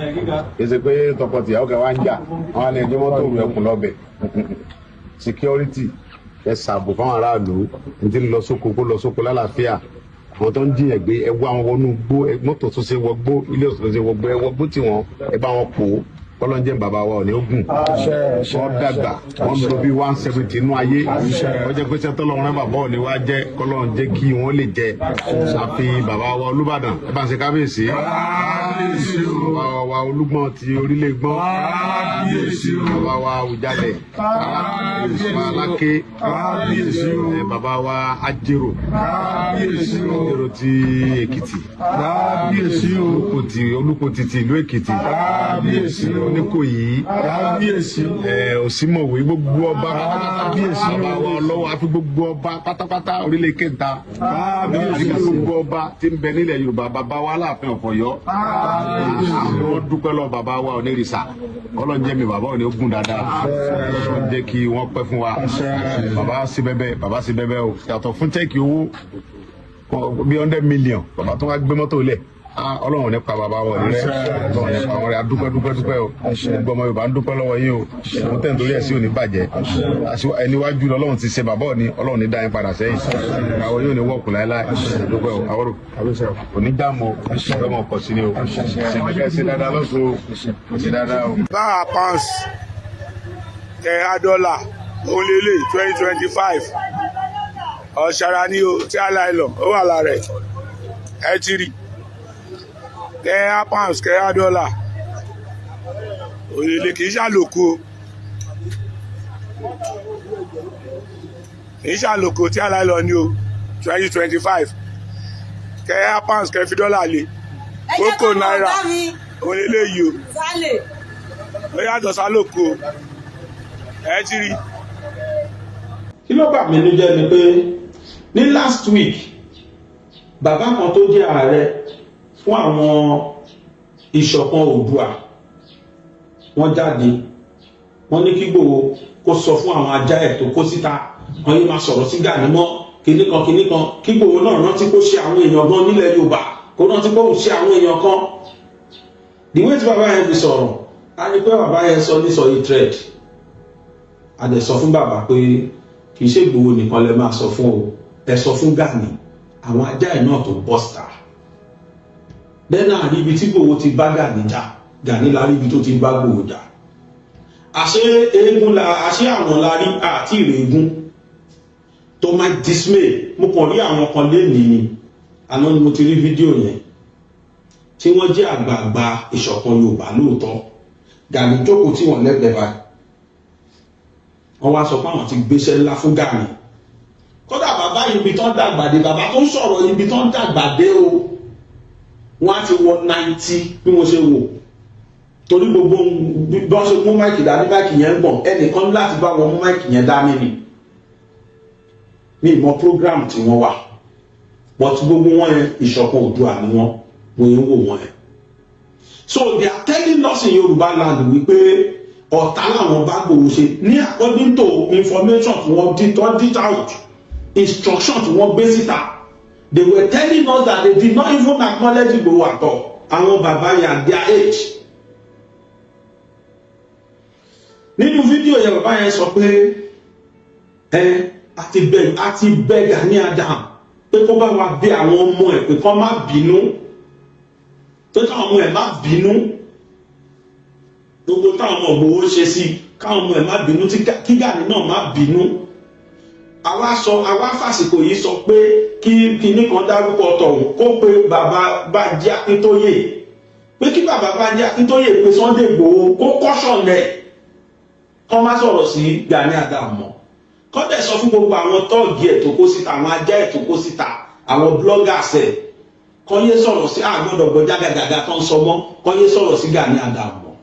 kì í ṣe pé tọkọtìyàwó kẹwàá ń jà wọn á ní ẹgbẹ́ mọ́tò òun ẹkùn lọ́bẹ̀ security ẹ ṣàbò fáwọn aráàlú ní ti lọ sóko kó lọ sóko lálàáfíà àwọn tó ń jiyàn gbé ẹ wá wọn wọnú gbó mọ́tò tó ṣe wọgbó ilé ọ̀sán tó ṣe wọgbó ẹ wọgbó tí wọn ẹ bá wọn pò ó kọlọ́njẹ́ bàbá wa Ọọ̀ni Ògùn wọ́n dàgbà wọ́n lò bí 170 inú ayé wọ́n jẹ́ pé sẹ́tọ́ lọ́wọ́ bàbá Ọọ̀ni wa jẹ́ kọlọ́njẹ́ kí wọ́n lè jẹ àfi bàbá wa Olúbàdàn ẹ bá ń ṣe kábíyèsí bàbá wa Olúgbọ́n ti orílẹ̀ gbọ́n bàbá wa Àwùjalẹ̀ bàbá Aláké bàbá wa Ajérò Ajérò ti Èkìtì Olúkòtì ti ìlú Èkìtì Oníkòyí Òsímọ̀wé gbogbo ọba kábíyèsí bàbá wa Ọlọ́wọ̀ àfi gbogbo ọba pátápátá orílẹ̀ kẹta gbogbo ọba tí ń bẹ nílẹ̀ Yorùbá bàbá wa Aláàfin of Ọ̀yọ́ wọ́n dúpẹ́ lọ bàbá wa Onírìṣà Ọlọ́run jẹ́ mi bàbá Ọọ̀ni Ògùn dáadáa Ọlọ́run jẹ́ kí wọ́n pẹ́ fún wa bàbá sí bẹ́bẹ́ o yàtọ̀ fún chẹ́ẹ̀kì owó bí 100 million bàbá tó wá gbé mọ́tò lẹ̀ Ọlọ́run nípa bàbá wọn rẹ Ọlọ́run nípa wọn rẹ adúpẹ́ o gbogbo ọmọ Yorùbá ń dúpẹ́ lọ́wọ́ yín o mo tẹ̀ nítorí ẹ̀ sí òní bàjẹ́ ẹniwájú Ọlọ́run ti ṣe bàbá Ọọ̀ni Ọlọ́run ní dá yín padà sẹ́yìn àwọn yóò ní wọ́ọ̀kù láéláé dúpẹ́ o Àwórò òní dààmú ọ̀fẹ́ mọ̀ pọ̀ sí ni o ṣèmẹ̀kẹ́ sí dáadáa lọ́sùn o sí dáadáa o. báà pounds $10 òun lélẹ̀ 2025 ọ̀ṣàrà ni o tí aláìlọ̀ ó wà lára ẹ̀ ti rí £10 $10 òyìnlẹ̀ kìí ṣàlòkò tí aláìlọ ní o 2025 £10 $10 lè kókò náírà òyìnlẹ̀ yìí o ó yàtọ̀ sálòkò ẹ ti rí. kí ló bà mí ní jẹ́ ni pé ní last week bàbá kan tó jẹ́ ààrẹ fún àwọn ìṣọ̀kan Oòduà wọ́n jáde wọ́n ní kí Ìgbòho kó sọ fún àwọn ajá ẹ̀ tó kó síta wọ́n yé máa sọ̀rọ̀ sí Gani mọ́ kìnnìkan kí Ìgbòho náà rántí kó ṣe àwọn èèyàn gan nílẹ̀ Yorùbá kó rántí kó ṣe àwọn èèyàn kan ìwé tí bàbá yẹn fi sọ̀rọ̀ a ní pé bàbá yẹn sọ ní sọyí trend a dẹ̀ sọ fún bàbá pé kì í ṣe Ìgbòho nìkan lẹ máa sọ fún o ẹ sọ fún Gani àwọn ajá ẹ̀ náà tó bọ́sítà lẹ́nà àríbi tí Ìgbòho ti bá Gani jà Gani láríbi tó ti bá Ìgbòho jà àṣé àwọn lárí àti ìrègùn tó máa dismay mo kàn rí àwọn kan lénìí àná ni mo ti rí fídíò yẹn tí wọ́n jẹ́ àgbààgbà ìṣọ̀kan Yorùbá lóòótọ́ Gani jókòó tí wọ́n lẹ́gbẹ̀ẹ́ báyìí wọ́n wá sọ pé àwọn ti gbéṣẹ́ ńlá fún Gani kódà bàbá ibi tán dàgbà dé bàbá tó ń sọ̀rọ̀ ibi tán dàgbà dé o wọ́n á ti wọ 90 bí wọ́n ṣe wò torí gbogbo bí wọ́n ṣe mú máìkì dání máìkì yẹn ń gbọ̀n ẹnìkan láti bá wọn mú máìkì yẹn dání ni ní ìmọ̀ program tí wọ́n wà but gbogbo wọn yẹn ìṣọ̀kan Oòduà ni wọ́n ń wò wọ́n yẹn so they are telling us in Yorùbá land wípé ọ̀tá làwọn bá Ìgbòho ṣe ní according to information tí wọ́n dit out instruction tí wọ́n gbé síta they were telling us that they did not even acknowledge Ìgbòho at all àwọn bàbá yẹn at their age nínú fídíò yẹn bàbá yẹn sọ pé àti bẹ̀ Gani Adams pé kó bá wa bẹ̀ àwọn ọmọ ẹ̀ pé kó má bínú pé káwọn ọmọ ẹ̀ má bínú gbogbo táwọn ọmọ Ìgbòho ṣe sí káwọn ọmọ ẹ̀ má bínú kí Gani náà má bínú àwa fàsìkò yìí sọ pé kí kinní kan dárúkọ tọ̀hún kó pe bàbá Bánjí Akíntóyè pé kí bàbá Bánjí Akíntóyè pé Sunday Igboho kó kọ́ṣọ̀n rẹ̀ kọ́ má sọ̀rọ̀ sí Gani Adams mọ́ kọ́ dẹ̀ sọ fún gbogbo àwọn tọ́ọ̀gì ẹ̀ tó kó síta àwọn ajá ẹ̀ tó kó síta àwọn bloggers ẹ̀ kọ́ yé sọ̀rọ̀ sí àgbọ̀dọ̀gbọ̀ jágàjàgà tó ń sọ mọ́ kọ́ yé sọ̀rọ̀ sí Gani Adams mọ́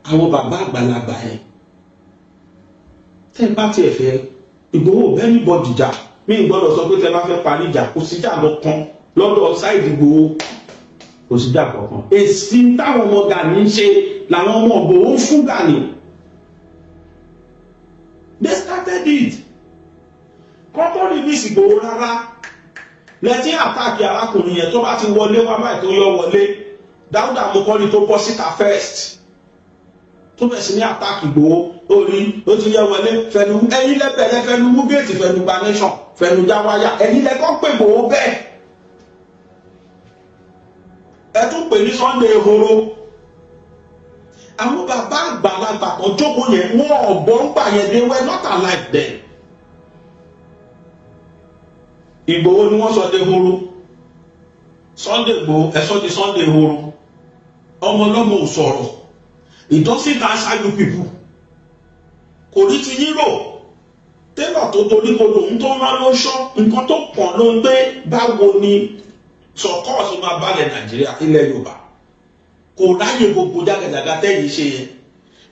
àwọn bàbá àgbàlagbà ẹ̀ tẹ́ bá tiẹ̀ fẹ́ Ìgbòho bẹ́ẹ̀ni bọ́dì jà mí gbọ́dọ̀ sọ pé tẹ́ bá fẹ́ parí ìjà kò síjà lọ́kàn lọ́dọ̀ ṣáìdì Ìgbòho kò síjà kankan èsì táwọn ọmọ Gani ń ṣe làwọn ọmọ Ìgbòho ń fún Gani they started it kọ́kọ́ release Ìgbòho rárá lẹ́tí àtàkì arákùnrin yẹn tó bá ti wọlé wá báyìí tó yọ wọlé Dáúdà Mọ́kọ́lí tó bọ́ síta first tó bẹ̀ sí ní àtàkì Ìgbòho orí ó ti yẹ wọlé fẹnu ẹ̀yin lẹ́bẹ̀rẹ̀ fẹnu mú géètì fẹnu gba nation fẹnu já wáyà ẹ̀yin lẹ́kọ́ pé Ìgbòho bẹ́ẹ̀ ẹ tún pè ní Sunday ehoro àwọn bàbá àgbàlagbà kan jókòó yẹn wọn ọ̀gbọ́n gbà yẹn they were not alive then Ìgbòho ni wọ́n sọ de ehoro Sunday Igboho ẹ sọ di Sunday ehoro ọmọ ọlọ́mọ ò sọ̀rọ̀ it doesn't answer you people kò rí ti yín rò tẹ́lọ̀ tó torí kodò ń tó rán lóṣọ́ nǹkan tó pọ̀ ló ń gbé báwo ni sọ̀kọ́ọ̀sì máa balẹ̀ Nàìjíríà ilẹ̀ Yorùbá kò ráyè gbogbo jágàjàgà tẹ́yìn ṣe yẹn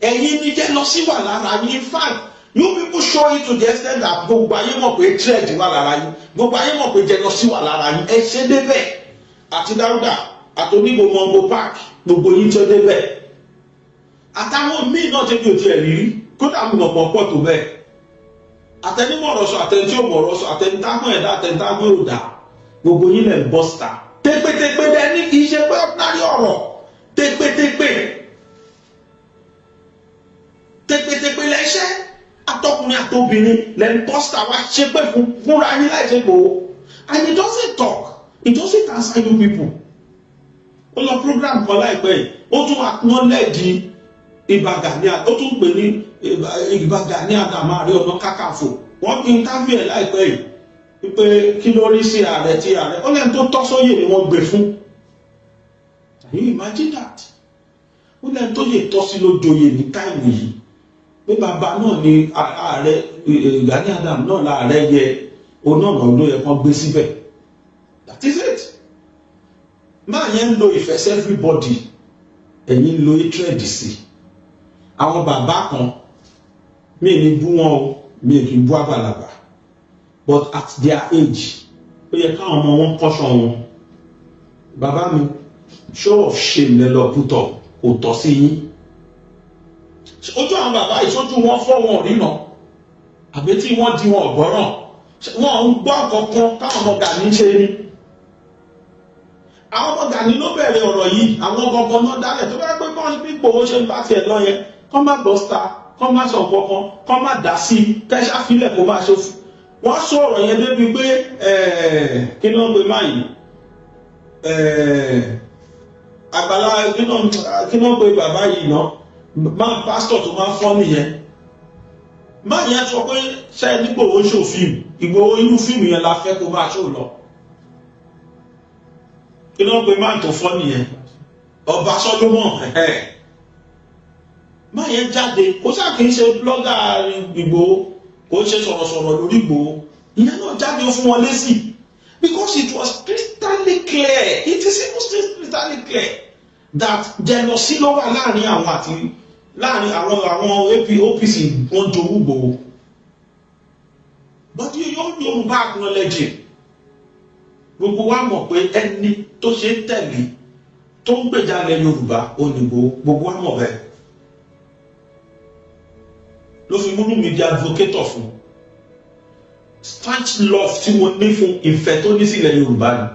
ẹ̀yin ní jẹ́ lọ sí wà lára yín in fact you people show it to the extent that gbogbo ayé mọ̀ pé trade wà lára yín gbogbo ayé mọ̀ pé jẹ́ lọ sí wà lára yín ẹ ṣe débẹ̀ àti Dáúdà àtònígbò Mongo Park gbogbo yín tó débẹ̀ àtàwọn míì náà tẹ́bi òtí ẹ̀ rírí kódà mọ̀ pọ̀ tó bẹ́ẹ̀ àtẹnimọ̀rọ̀ sọ àtẹni tí ó mọ̀rọ̀ sọ àtẹni táwọn ẹ̀dá àtẹni táwọn òdà gbogbo yín lẹ̀ ń bọ́ síta tẹ́pẹ́tẹ́pẹ́ dẹ́ni kì í ṣe pé ọ̀tàrí ọ̀rọ̀ tẹ́pẹ́tẹ́pẹ́ lẹ́ṣẹ́ atọ́kùnrin àtobìnrin lẹ́ ń bọ́ síta wá ṣe pé fúnra yín láì ṣe Ìgbòho and it doesn't talk it doesn't answer you people ó lọ program kan láìpẹ́ yìí ó tún acknowledge Ìbà Gani ó tún pè ní Ìbà Gani Adams Ààrẹ Ọ̀nà Kakanfò wọ́n fi interview ẹ̀ láìpẹ́ yìí pé kí ló rí sí ààrẹ tí ààrẹ ó lẹ́nu tó tọ́ sóyè ni wọ́n gbé fún can you imagine that ó lẹ́nu tó yè tọ́ sí lójoyè ní táìmù yìí pé bàbá náà ni ààrẹ Gani Adams náà láàrẹ yẹ onáàrọ̀ ló yẹ kán gbé síbẹ̀ that is it máa yẹn ń lo ìfẹ́ sí everybody ẹ̀yin ń lo hatred sí àwọn bàbá kan mi ní bú wọn o mi kì í bú àgbàlagbà but at their age ó yẹ káwọn ọmọ wọn kọ́ṣọ́ wọn bàbá mi show of shame lẹ lọ put up kò tọ́ sí yín ojú àwọn bàbá ìṣojú wọn fọ́ wọn ríran àbí tí wọ́n di wọn ọ̀gbọ́ràn wọn ń gbọ́ kankan káwọn ọmọ Gani ṣe ni àwọn ọmọ Gani ló bẹ̀rẹ̀ ọ̀rọ̀ yìí àwọn gangan náà dálẹ̀ tó bá pé bọ́n bí Ìgbòho ṣe ń bá tiẹ̀ lọ yẹn kọ́ má gbọ́ síta kọ́ má sọ kankan kọ́ má dá sí i kẹ́sà fílẹ̀ kó má ṣe wọ́n sọ ọ̀rọ̀ yẹn débi pé kí ló ń gbé máa yìí àgbàlá kí ló ń gbé bàbá yìí náà máa pásítọ̀ tó máa fọ́ nìyẹn máa yẹn sọ pé ṣe ní Ìgbòho ṣò fíìmù Ìgbòho irú fíìmù yẹn la fẹ́ kó máa ṣò lọ kí ló ń gbé máa tó fọ́ nìyẹn Ọba Solomon máa yẹn jáde kó sáà kì í ṣe blọ́gà Ìgbòho kò ṣe sọ̀rọ̀sọ̀rọ̀ lórí Ìgbòho ìyẹn náà jáde ó fún wọn lésì because it was crystal clear it is crystal clear that jealousy ló wà láàrin àwọn àti láàrin àwọn OPC wọn jowú Ìgbòho but Yorùbá acknowledge gbogbo wa mọ̀ pé ẹni tó ṣe ń tẹ̀lé tó ń gbèjà Yorùbá òyìnbó gbogbo wa mọ̀ bẹ́ẹ̀ ló fi múlù mi di advocator fún staunch love tí mo ní fún ìfẹ́ tó ní sílẹ̀ Yorùbá ni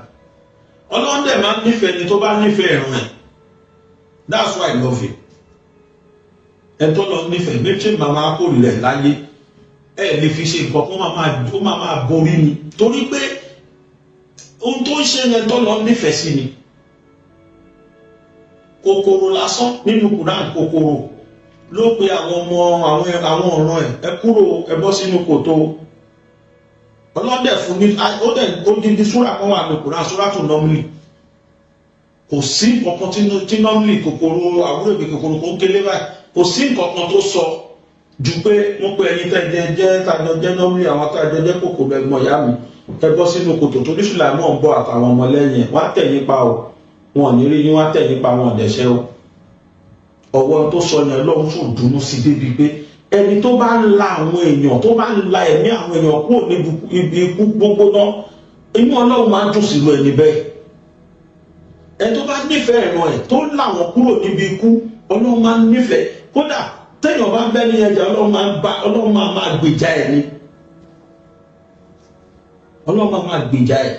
Ọlọ́run dẹ̀ máa ń nífẹ̀ẹ́ ni tó bá nífẹ̀ẹ́ ẹ̀rùn ẹ̀ that's why I love you ẹ tó lọ nífẹ̀ẹ́ méjì màmá kórìíra láyé ẹ lè fi ṣe nǹkan kó máa borí ni torí pé ohun tó ń ṣe yẹn tó lọ nífẹ̀ẹ́ sí ni kòkòrò lásán nínú Quran kòkòrò ló pe àwọn ọmọ àwọn ọ̀ràn ẹ kúrò ẹ bọ́ sínú kòtò ọlọ́dẹ̀ fún ní ó di súrà kan wà ní Kùránì súrà tó nọ́mìlì kò sí nǹkan tí nọ́mìlì kòkòrò àwúrò ìbí kòkòrò kó kélé báyìí kò sí nǹkan tó sọ ju pé wọ́n pe ẹni tẹ́jẹ́ tàjọjẹ́ nọ́mìlì àwọn tàjọjẹ́ kòkòrò ẹ̀gbọ́n ìyá mi ẹ bọ́ sínú kòtò tó ní Sùláímọ̀ ń bọ̀ àtàwọn ọmọlẹ́yìn wọ́n á tẹ̀ nípa o wọn ò ní rí yín wọ́n á tẹ̀ nípa wọn ọ̀dẹ̀ṣẹ́ o ọwọ́ tó sọ yẹn lọ́wọ́ tún dùnú sí débi pé ẹni tó bá ń la àwọn èèyàn tó bá ń la ẹ̀mí àwọn èèyàn kúrò níbi ibi ikú gbogbo náà inú Ọlọ́run máa ń dùn sílùú ẹni bẹ́ẹ̀ ẹni tó bá nífẹ̀ẹ́ ẹ̀rọ ẹ̀ tó ń la wọn kúrò níbi ikú Ọlọ́run máa ń nífẹ̀ẹ́ kódà téèyàn bá bẹ́ ní ẹja Ọlọ́run máa gbèjà ẹ̀ ni Ọlọ́run máa gbèjà ẹ̀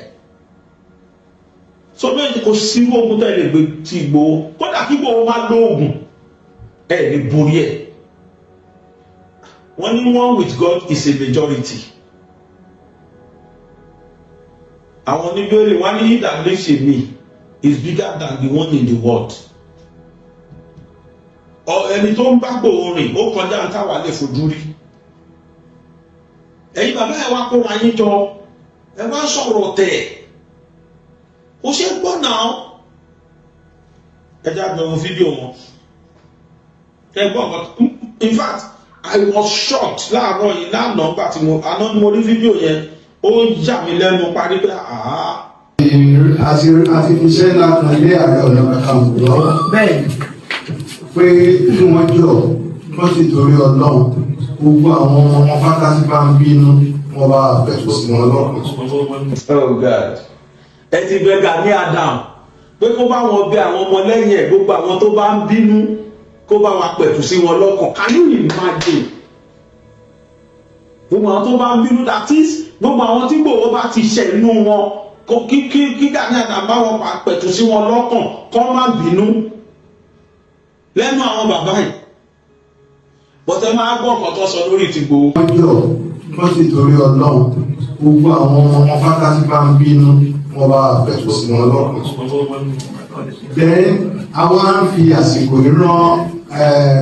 sọ bẹ́ẹ̀ kò sí ogun tẹ́lẹ̀ gbé ti Ìgbòho kódà kí Ìgbòho máa lóògùn ẹ̀ lè borí ẹ̀ wọ́n ní one with God is a majority àwọn oníbẹ̀rẹ̀ wọ́n ní he that lives in me is bigger than the one in the world ẹni tó ń bá Ìgbòho rìn ó kọjá ń táwa lè fojú rí ẹ̀yin bàbá ẹ̀ wá kóra yín jọ ẹ wá sọ̀rọ̀ tẹ̀ ó ṣe gbọ́ náà ẹ já gbẹ̀rún fídíò wọn ẹ gbọ́ nǹkan in fact I was shocked láàárọ̀ yìí lánàá nígbà tí àná ni mo rí fídíò yẹn ó yà mí lẹ́nu parí pé àti iṣẹ́ ńlá kan lé Ààrẹ Ọ̀nà Kakanfò lọ́wọ́ bẹ́ẹ̀ pé kí wọ́n jọ wọ́n sì torí Ọlọ́run gbogbo àwọn ọmọ fákàtí bá ń bínú wọ́n bá bẹ̀rù sí wọn lọ́kàn. Oh God ẹ ti bẹ Gani Adam pé kó bá wọn bẹ àwọn ọmọ lẹ́yìn ẹ̀ gbogbo àwọn tó bá ń bínú kó bá wa pẹ̀tù sí wọn lọ́kàn can you imagine gbogbo àwọn tó bá ń bínú that is gbogbo àwọn tí Ìgbòho bá ti ṣẹ̀ inú wọn kí Gani Adam bá wọn pẹ̀tù sí wọn lọ́kàn kó má bínú lẹ́nu àwọn bàbá yìí bọ́tẹ́ máa gbọ́ ọ̀kan tó sọ lórí ti Ìgbòho. wọ́n jọ wọ́n sì torí Ọlọ́run gbogbo àwọn ọmọ fákàtí bá ń bínú wọ́n bá bẹ̀rù sí wọn lọ́kàn. bẹ́ẹ̀ àwọn á ń fi àsìkò ìran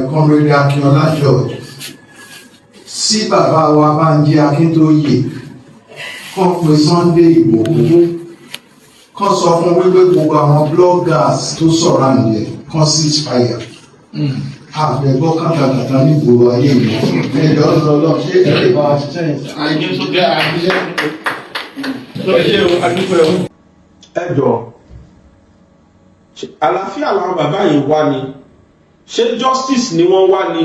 Comrade Akínọlá George sí bàbá wa Bánjí Akíntóyè kàn pé Sunday Ìgbòho kàn sọ fún wípé gbogbo àwọn bloggers tó sọ̀rọ̀ àǹdẹ̀ kàn ceasefire àbẹ̀gbọ́ kàtàkàtà nígboro ayé mi ẹ̀jọ̀ ọ̀dọ̀ ṣé ẹ̀rẹ̀ bá wa ṣiṣẹ́ yẹn. àyè tó gẹ́ àṣìṣe tó ṣe àdúgbò ẹ̀wọ̀n. ẹjọ́ àlàáfíà làwọn bàbá yìí wá ni ṣé justice ni wọ́n wá ni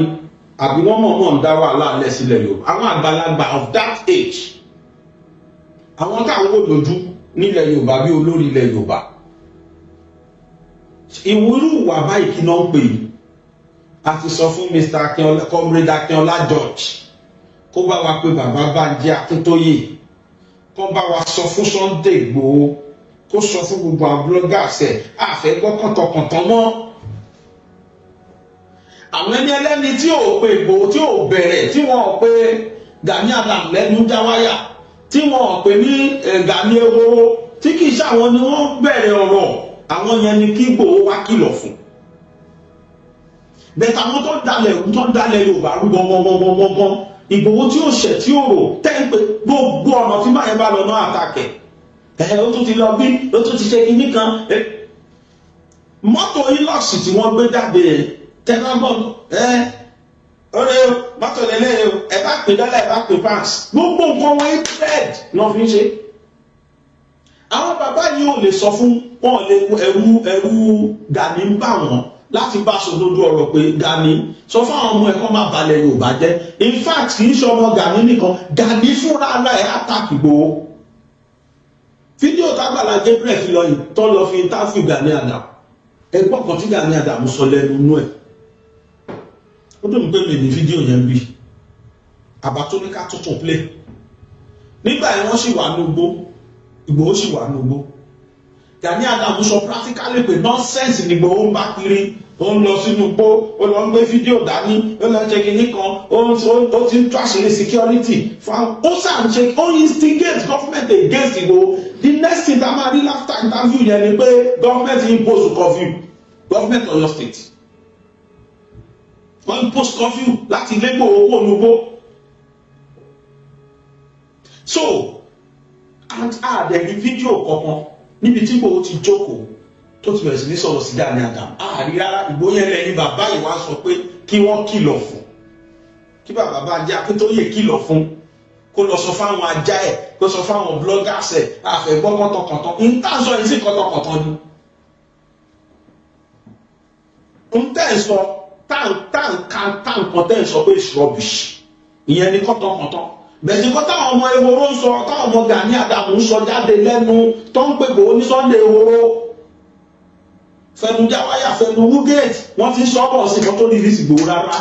àbí wọ́n mọ̀ọ́mọ̀ ń dá wàhálà alẹ́ sílẹ̀ Yorùbá àwọn àgbàlagbà of that age àwọn táwọn wò lójú nílẹ̀ Yorùbá bí olórí ilẹ̀ Yorùbá ìwúrú ìwà báyìí kí náà ń pè yìí a ti sọ fún Mr. Akínọlá Comrade Akínọlá George kó bá wa pé bàbá Bánjí Akíntóyè kó bá wa sọ fún Sunday Ìgbòho kó sọ fún gbogbo àwọn bloggers ẹ̀ àfẹ́ gbọ́ kọ̀tọ̀kọ̀tọ̀ mọ́ àwọn ẹni ẹlẹ́ni tí ò pe Ìgbòho tí ò bẹ̀rẹ̀ tí wọ́n ò pe Gani Adam lẹ́nu jáwáyà tí wọ́n ò pe ní Gani ehoro tí kì í ṣàwọn ni wọ́n bẹ̀rẹ̀ ọ̀rọ̀ àwọn yẹn ni kí Ìgbòho wá kìlọ̀ fún bẹ́ẹ̀ àwọn tó dalẹ̀ Yorùbá rú gbọ́ngbọ́ngbọ́ngbọ́n Ìgbòho tí ó ṣẹ̀ tí ó rò tẹ́ pé gbogbo ọ̀nà tí máa yẹn bá lọ náà àtàkẹ́ ó tún ti lọ bí ó tún ti ṣe kinní kan mọ́tò Hilux tí wọ́n gbé jáde tẹ́lábọ̀n ọ̀rẹ́ mọ́tò lélẹ̀ ẹ bá pè dọ́là ẹ bá pè pounds gbogbo nǹkan wọn trade náà fi ń ṣe àwọn bàbá yìí ò lè sọ fún wọn lè ẹrú Gani ń bà wọn láti bá sòdodo ọ̀rọ̀ pé Gani sọ fún àwọn ọmọ ẹ̀kọ́ máa balẹ̀ Yorùbá jẹ́ in fact kì í ṣe ọmọ Gani nìkan Gani fúnra rẹ̀ attack Ìgbòho fídíò tágbàlá Gabriel fi lọ yìí tó lọ fi interview Gani Adam ẹgbọ́n kan tí Gani Adam sọ lẹ́nu inú ẹ̀ ó dùn pé mi ní fídíò yẹn bí àbátúníká tuntun play nígbà yẹn wọ́n sì wà nógbó Ìgbòho sì wà nógbó Gani Adam sọ practically pé nonsense ni Ìgbòho ń bá kiri ó ń lọ sínú gbó ó lọ ń gbé fídíò dání ó lọ ń ṣe kinní kan ó ti ń tú àṣírí security fún ó sàn ṣe ó instigate government against Ìgbòho the next thing tá a máa rí after interview yẹn ni pé government impose curfew government Ọ̀yọ́ state wọ́n impose curfew láti ilé Ìgbòho kó nugbó so àdẹ̀rí fídíò kankan níbi tí Ìgbòho ti jókòó tó ti bẹ̀rẹ̀ sí ní sọ̀rọ̀ sí Gani Adams àárí rárá. Ìgbòho yẹn lẹ́yìn bàbá yìí wá sọ pé kí wọ́n kìlọ̀ fún, kí bàbá Bánjí Akíntóyè kìlọ̀ fún, kó lọ sọ fáwọn ajá ẹ̀, kó sọ fáwọn bloggers ẹ̀, àfẹ́gbọ́ kọ́tọ̀kọ̀tọ̀ ń tà sọ yìí sí kọ́tọ̀kọ̀tọ̀ ni. ń tẹ̀ sọ táǹkan tẹ̀ sọ pé it's rubbish, ìyẹn ni kọ́tọ̀kọ̀tọ̀. Bẹ̀sí kọ́ táwọn ọmọ ehoro ń sọ, táwọn ọmọ Gani Adams ń sọ jáde lẹ́nu tó ń pè Ìgbòho ní Sunday ehoro. Fẹnu jáwáyà, fẹnu wúgẹ́ẹ̀tì, wọ́n ti ń sọ ọ́ sí kan tó ní ìrísí Ìgbòho rárá.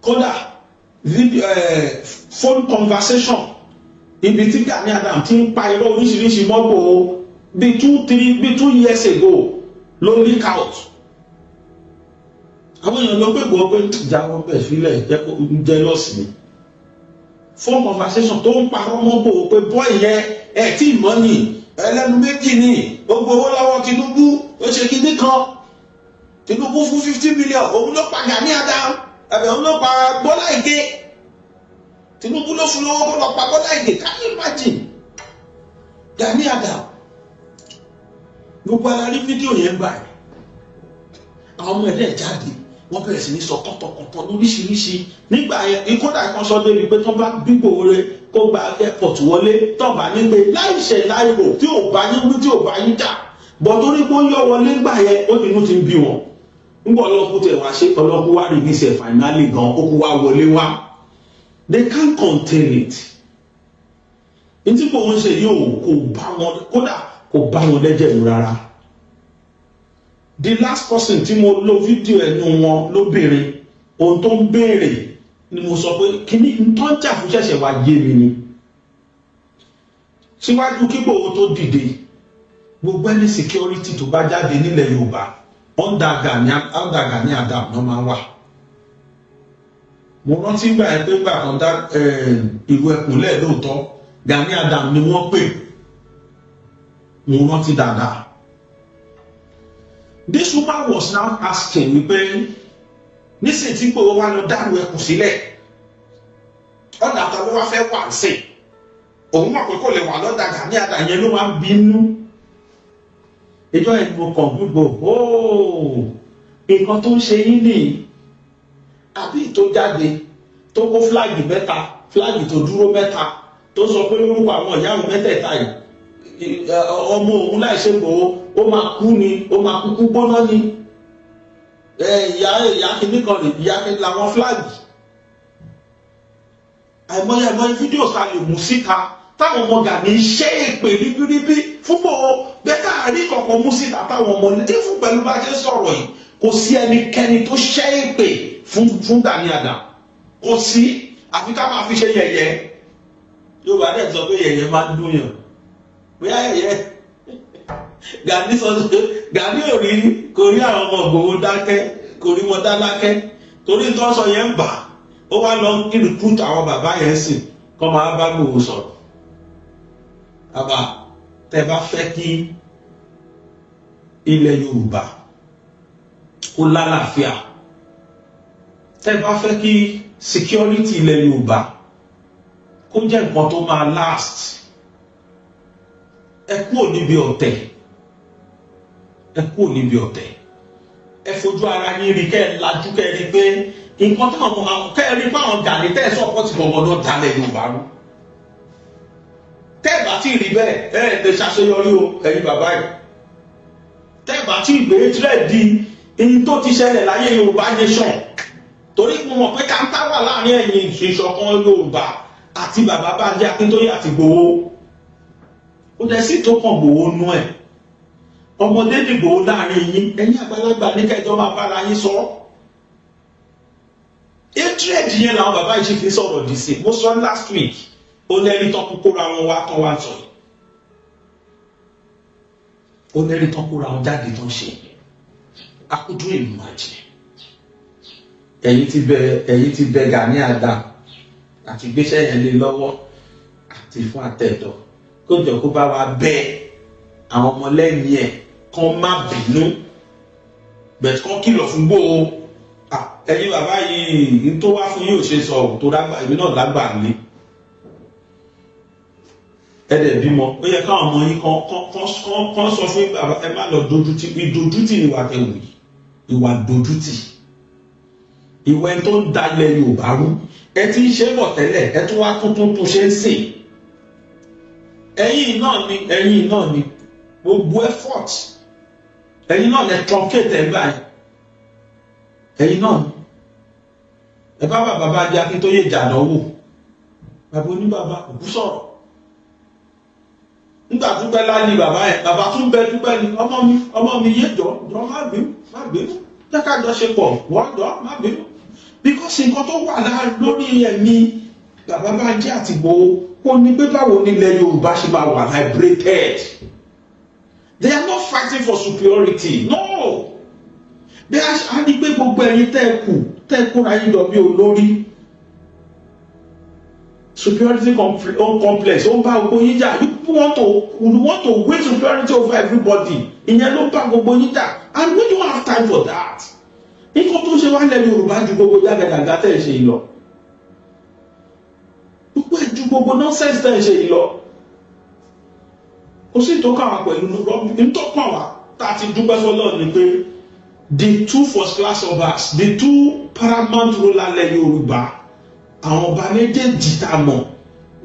Kódà phone conversation ibi tí Gani Adams ti ń pa irọ́ oríṣiríṣi mọ́ Ìgbòho bí 2 years ago ló leak out. Àwọn èèyàn ló pè Ìgbòho pé jáwọ́ bẹ̀ sílẹ̀ jẹ́ lọ́sì ni. Phone conversation tó ń parọ́ mọ́ Ìgbòho pé bọ́ ìyẹn ẹ̀ tí ìmọ̀ ni ẹlẹ́nu méjì ni gbogbo owó lọ́wọ́ Tinubu ó ṣe kíní kan, Tinubu fún 50 million òun ló pa Gani Adams ẹ̀bẹ̀ òun ló pa Bọ́lá Ìgè, Tinubu ló fún lọ́wọ́ kó lọ pa Bọ́lá Ìgè. Can you imagine? Gani Adams gbogbo ara rí fídíò yẹn gbà ẹ̀, àwọn ọmọ ẹ̀dẹ̀ jáde wọ́n bẹ̀rẹ̀ sí ní sọ kọ́tọ̀kọ́tọ̀ lóríṣiríṣi. Nígbà yẹn ìkọ́dà kan sọ débi pé tó bá gbígbó rẹ kó gba airport wọlé tó bá nígbè láìṣẹ̀ láìrò tí ò bá yín wí tí ò bá yín jà bọ̀ torí pé ó yọ wọlé gbà yẹn ó nínú ti ń bí wọn. Nígbà ọlọ́kú tẹ̀ wá ṣe ọlọ́kú wá rí ní sẹ̀ finally gan ó kú wá wọlé wá. They can't contain it. Ní tí kò ń ṣe yóò kò bá wọn, kódà kò bá wọn lẹ́jẹ̀ mú rárá. The last person tí mo lo fídíò ẹnu wọn lóbìnrin ohun tó ń béèrè ni mo sọ pé kíní tó ń jà fún ṣẹ̀ṣẹ̀ wá yé mi ni. Síwájú kí Ìgbòho tó dìde gbogbo ẹni security tó bá jáde nílẹ̀ Yorùbá under Gani Adams náà máa wà. Mo rántí gbà ẹ pé gbà kan dá ìlú ẹkùnlẹ̀ lóòótọ́ Gani Adams ni wọ́n pè, mo rántí dáadáa. This woman was now asking wípé nísìnyí tí Ìgbòho wá lọ dárú ẹkùn sílẹ̀ ọ̀dà tó ló wá fẹ́ wà sí òun mọ̀ pé kò lè wà lọ́dà Gani Adams yẹn ló máa ń bínú. Ìjọ ẹ̀ ni mo kàn gbogbo nǹkan tó ń ṣe yín nìyí àbí tó jáde tó kó fúláàgì mẹ́ta, fúláàgì tó dúró mẹ́ta tó sọ pé lórúkọ àwọn ìyáwó mẹ́tẹ̀ẹ̀ta yìí ọmọ òun láìṣe Ìgbòho ó máa kú ni, ó máa kúkú gbóná ni. Ìyá kìíní kan rè, ìyá kìíní làwọn fúláàgì. Àìmọye fídíò ta lè mú síta táwọn ọmọ Gani ṣe èpè ríbíríbí fún Ìgbòho bẹ́ẹ̀ káàrí kọ̀ọ̀kan mú síta táwọn ọmọ ní fún pẹ̀lú bá ṣe sọ̀rọ̀ yìí kò sí ẹnikẹ́ni tó ṣe èpè fún Gani Adams, kò sí, àfi ká máa fi ṣe yẹ̀yẹ́. Yorùbá dẹ̀ sọ pé yẹ̀yẹ́ máa ń dún yàn bóyá yẹ̀yẹ́ Gani sọ pé Gani kò rí àwọn ọmọ Ìgbòho dákẹ́, kò rí wọn dá lákẹ́ torí tó sọ yẹn ń bà ó wá lọ recruit àwọn bàbá yẹn sìn kọ́ máa bá Ìgbòho sọ̀rọ̀. Bàbá tẹ́ bá fẹ́ kí ilẹ̀ Yorùbá kó lálàáfíà, tẹ́ bá fẹ́ kí security ilẹ̀ Yorùbá kó jẹ́ nǹkan tó máa last, ẹ kúrò níbi ọ̀tẹ̀, ẹ kúrò níbi ọ̀tẹ̀, ẹ fojú ara yín rí kẹ́ ẹ lajú kẹ́ ẹ rí pé nǹkan tó àwọn kẹ́ ẹ rí pé àwọn Gani tẹ́ ẹ sọ́kọ́ ti bọ̀bọ̀ náà dalẹ̀ Yorùbá rú. Tẹ́ ẹ bá tí ì rí bẹ́ẹ̀ ẹ lè ṣàṣeyọrí o ẹ̀yin bàbá yìí. Tẹ́ ẹ bá tí ì gbé tirẹ̀ di èyí tó ti ṣẹlẹ̀ láyé Yorùbá nation torí mo mọ̀ pé káńtà wà láàrin ẹ̀yin ìṣọ̀kan Yorùbá àti bàbá Bánjí Akíntóyè àti Ìgbòho. Ó dẹ̀ sì tó kàn Ìgbòho nú ẹ̀. Ọmọdé dìgbò láàrin yín ẹ̀yin àgbàlagbà ní kẹjọ máa bára yín sọ. Hatred yẹn làwọn bàbá yìí ṣe fi sọ̀rọ̀ dì sí. Mo sọ last week ó lẹ́rìí tán kókóra wọn wá tán wá sọ yìí. Ó lẹ́rìí tán kóra wọn jáde tán ṣe. Akudu ìlú máa jẹ. Ẹ̀yin ti bẹ Gani Adams àti gbéṣẹ́ yẹn lé lọ́wọ́ àti fún àtẹ̀dọ̀ kó jọ kó bá wa bẹ́ẹ̀ àwọn ọmọlẹ́yìn ẹ̀ kan má bínú bẹ̀t kan kìlọ̀ fún Ìgbòho. Ẹ̀yin bàbá yìí tó wá fún yóò ṣe sọ tó dágbà ìbí náà lágbà ní. ẹ̀dẹ̀ bímọ ó yẹ káwọn ọmọ yín kan sọ fún bàbá ẹ má lọ dojútì ìdojútì ni wà tẹ̀wò yìí ìwà dojútì ìwà ẹni tó ń dalẹ̀ Yorùbá rú ẹ ti ń ṣe bọ̀ tẹ́lẹ̀ ẹ tún wá tuntun ṣe ń sìn ẹ̀yin náà ni gbogbo effort ẹ̀yin náà lẹ truncate ẹ̀ báyìí ẹ̀yin náà ni ẹ bá bàbá Adé Akíntóyè jàdánwò bàbá oníbàbá òkú sọ̀rọ̀ nígbà dúpẹ́ láyé bàbá ẹ̀ bàbá tún bẹ dúpẹ́ ni ọmọ mi yé jọ má bínú jẹ́ ká jọ ṣe pọ̀ wọ́n jọ má bínú because nǹkan tó wà lórí ẹ̀mí bàbá Bánjí àti Ìgbòho kò ní pé báwo nílẹ̀ Yorùbá ṣe máa wà liberated they are not fighting for superiority no they are á ní pé gbogbo ẹ̀yin tẹ́ kúra yín lọ bí olórí superiority complex ó ń bá gbogbo yín jà you want to win superiority over everybody ìyẹn ló bá gbogbo yín jà and we don't have time for that nǹkan tó ṣe wá lẹ́nu Yorùbá ju gbogbo jágàjàgà tẹ̀ ṣe yìí lọ gbogbo ẹ̀ ju gbogbo nonsense tẹ̀ ṣe yìí lọ kò sí ìtọ́ka wa pẹ̀lú ìtọ́ka wa tá a ti dúpẹ́ fọlọ́ ni pé the two first class obas the two paramount ruler lẹ́ Yorùbá àwọn ọba méjèèjì tá a mọ̀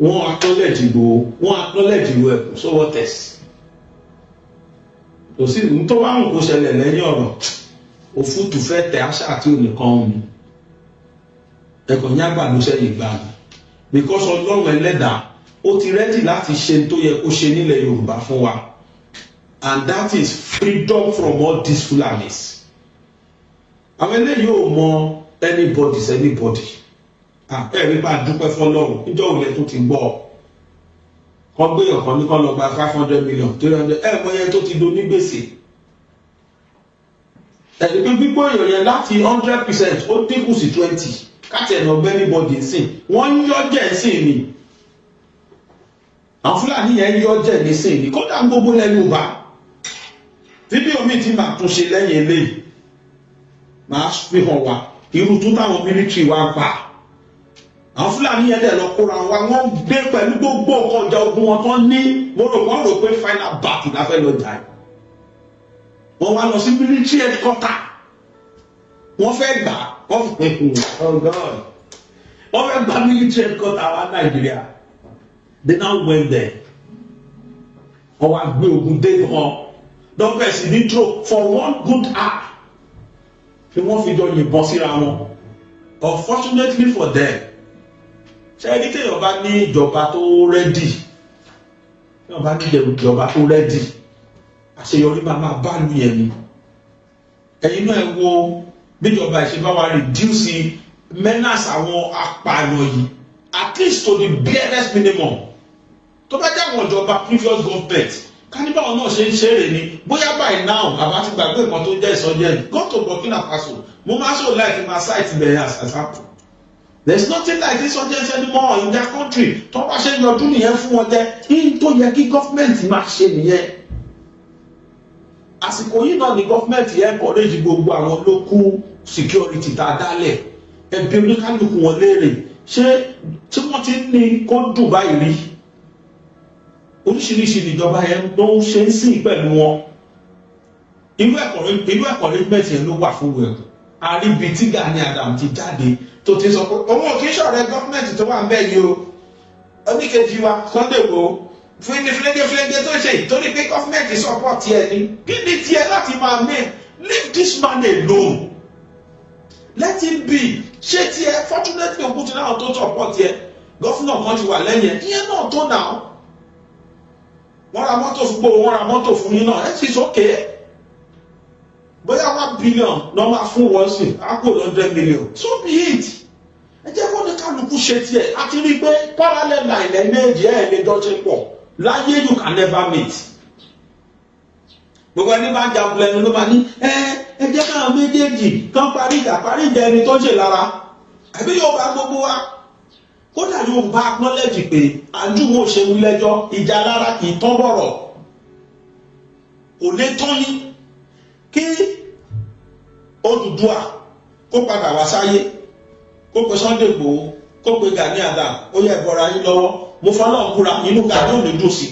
wọ́n acknowledge Ìgbòho wọ́n acknowledge ìwé ẹ̀kọ́ sọ́wọ́ tẹ̀sí kò sí tó bá ń kó ṣẹlẹ̀ lẹ́yìn ọ̀rọ̀ òfútù fẹ́ tẹ àṣà àti onìkan omi ẹ̀kọ́ ní àgbàdo sẹ́yìn gbà mí because Ọlọ́run ẹlẹ́dàá ó ti rẹ́dì láti ṣe tó yẹ kó ṣe nílẹ̀ Yorùbá fún wa and that is freedom from all these Fulanis àwọn eléyìí ò mọ anybody ẹ̀rí bá dúpẹ́ fọlọ́run níjọ́ òun tó ti gbọ́ kọ́ gbé ọ̀kan ní kọ́ lọ gba 500 million 300 mọ yẹn tó ti do ní gbèsè ẹ̀rí pé gbígbó èèyàn yẹn láti 100% ó dínkù sí 20 káàtì ẹ̀nà ọ̀gbẹ́ anybody sìn wọ́n ń yọ́jẹ̀ sìn ni àwọn Fúlàní yẹn ń yọ́jẹ̀ ní sìn ni kódà gbogbo lẹ́nu bá fídíò mi ti máa tún ṣe lẹ́yìn eléyìí máa fi hàn wá irú tó táwọn mílítírì wa pa àwọn Fúlàní yẹn dẹ̀ lọ kóra wa wọ́n gbé pẹ̀lú gbogbo nǹkan ọjà ogun wọn tán ní wọ́n rò pé final battle la fẹ́ lọ jà ẹ́ wọ́n wá lọ sí military headquarter wọ́n fẹ́ gbà wọ́n fẹ́ gbà military headquarter wa Nàìjíríà they now went there wọ́n wá gbé ogun dé wọn dọ́pẹ́ sí ní tro for one good hour ni wọ́n fi jọ yìnbọn síra wọn unfortunately for them ṣe ẹni téèyàn bá ní ìjọba tó rẹ́dì téèyàn bá ní ìjọba tó rẹ́dì àṣeyọrí máa bá lu yẹn ni ẹ̀yin náà wo bíjọba ìṣèbá wa reduce menace àwọn apààyàn yìí at least to the barest minimum tó bá jẹ́ àwọn ìjọba previous government káníbàwọn náà ṣe ń ṣeré ni bóyá by now àbá ti gbàgbé nǹkan tó jẹ́ ìsọjẹ́ go to Burkina Faso mo máa so like ma site bẹ̀rẹ̀ as example. There is nothing like insurgency anymore in their country. Tó bá ṣe yọjú nìyẹn fún wọn jẹ́ in tó yẹ kí gọ́fìmẹ̀ntì máa ṣe nìyẹn. Àsìkò yìí náà ni gọ́fìmẹ̀ntì encourage gbogbo àwọn local security tá a dálẹ̀. Ẹbí oníkálukú wọn léèrè ṣé tí wọ́n ti ní kó dùn báyìí rí. Oríṣiríṣi ìjọba yẹn ló ń ṣe ń sìn pẹ̀lú wọn. Irú encouragement yẹn ló wà fún wọn. Àríbi tí Gani Adams ti jáde tó ti sọ pé òun ò kí ń ṣọ̀rẹ́ gọ́fìmẹ̀ntì tó wà ń bẹ̀ yìí o oníkejì wa Sunday Igboho fúlẹ́gẹ́fúlẹ́gẹ́ tó ṣe ìtorí pé gọ́fìmẹ̀ntì support ẹ ní kí ni tiẹ̀ láti máa make leave this man alone let him be ṣé tiẹ̀ fortunately òkú ti náà tó support ẹ gọ́fìnà kan ti wà lẹ́yìn ẹ ìyẹn náà tó náà wọ́n ra mọ́tò fún gbogbo wọ́n ra mọ́tò fún yín náà ẹ sì sókè bóyá 1 billion náà máa fún wọn sí àpò 100 million so be it ẹ jẹ́ kó ní kálukú ṣe tiẹ̀ àti rí i pé parallel line ẹ̀ méjì ẹ̀ lè dọ́jẹ́ pọ̀ láyé you can never meet gbogbo ẹni bá jagun lẹ́nu ló máa ní ẹ jẹ́ káwọn méjèèjì kán parí ìjà ẹni tó ń ṣe lára àbí yóò bá gbogbo wa kódà yóò bá acknowledge pé àjùmọ̀ òṣèlú lẹ́jọ́ ìjà lára kì í tán bọ̀rọ̀ kò lè tán yín kí Odùduwà kó padà wá sáyé kó pe Sunday Igboho kó pe Gani Adams ó yẹ bọ́ra yín lọ́wọ́ mo fọlọ́ búra inú Gani ò ní dùn sí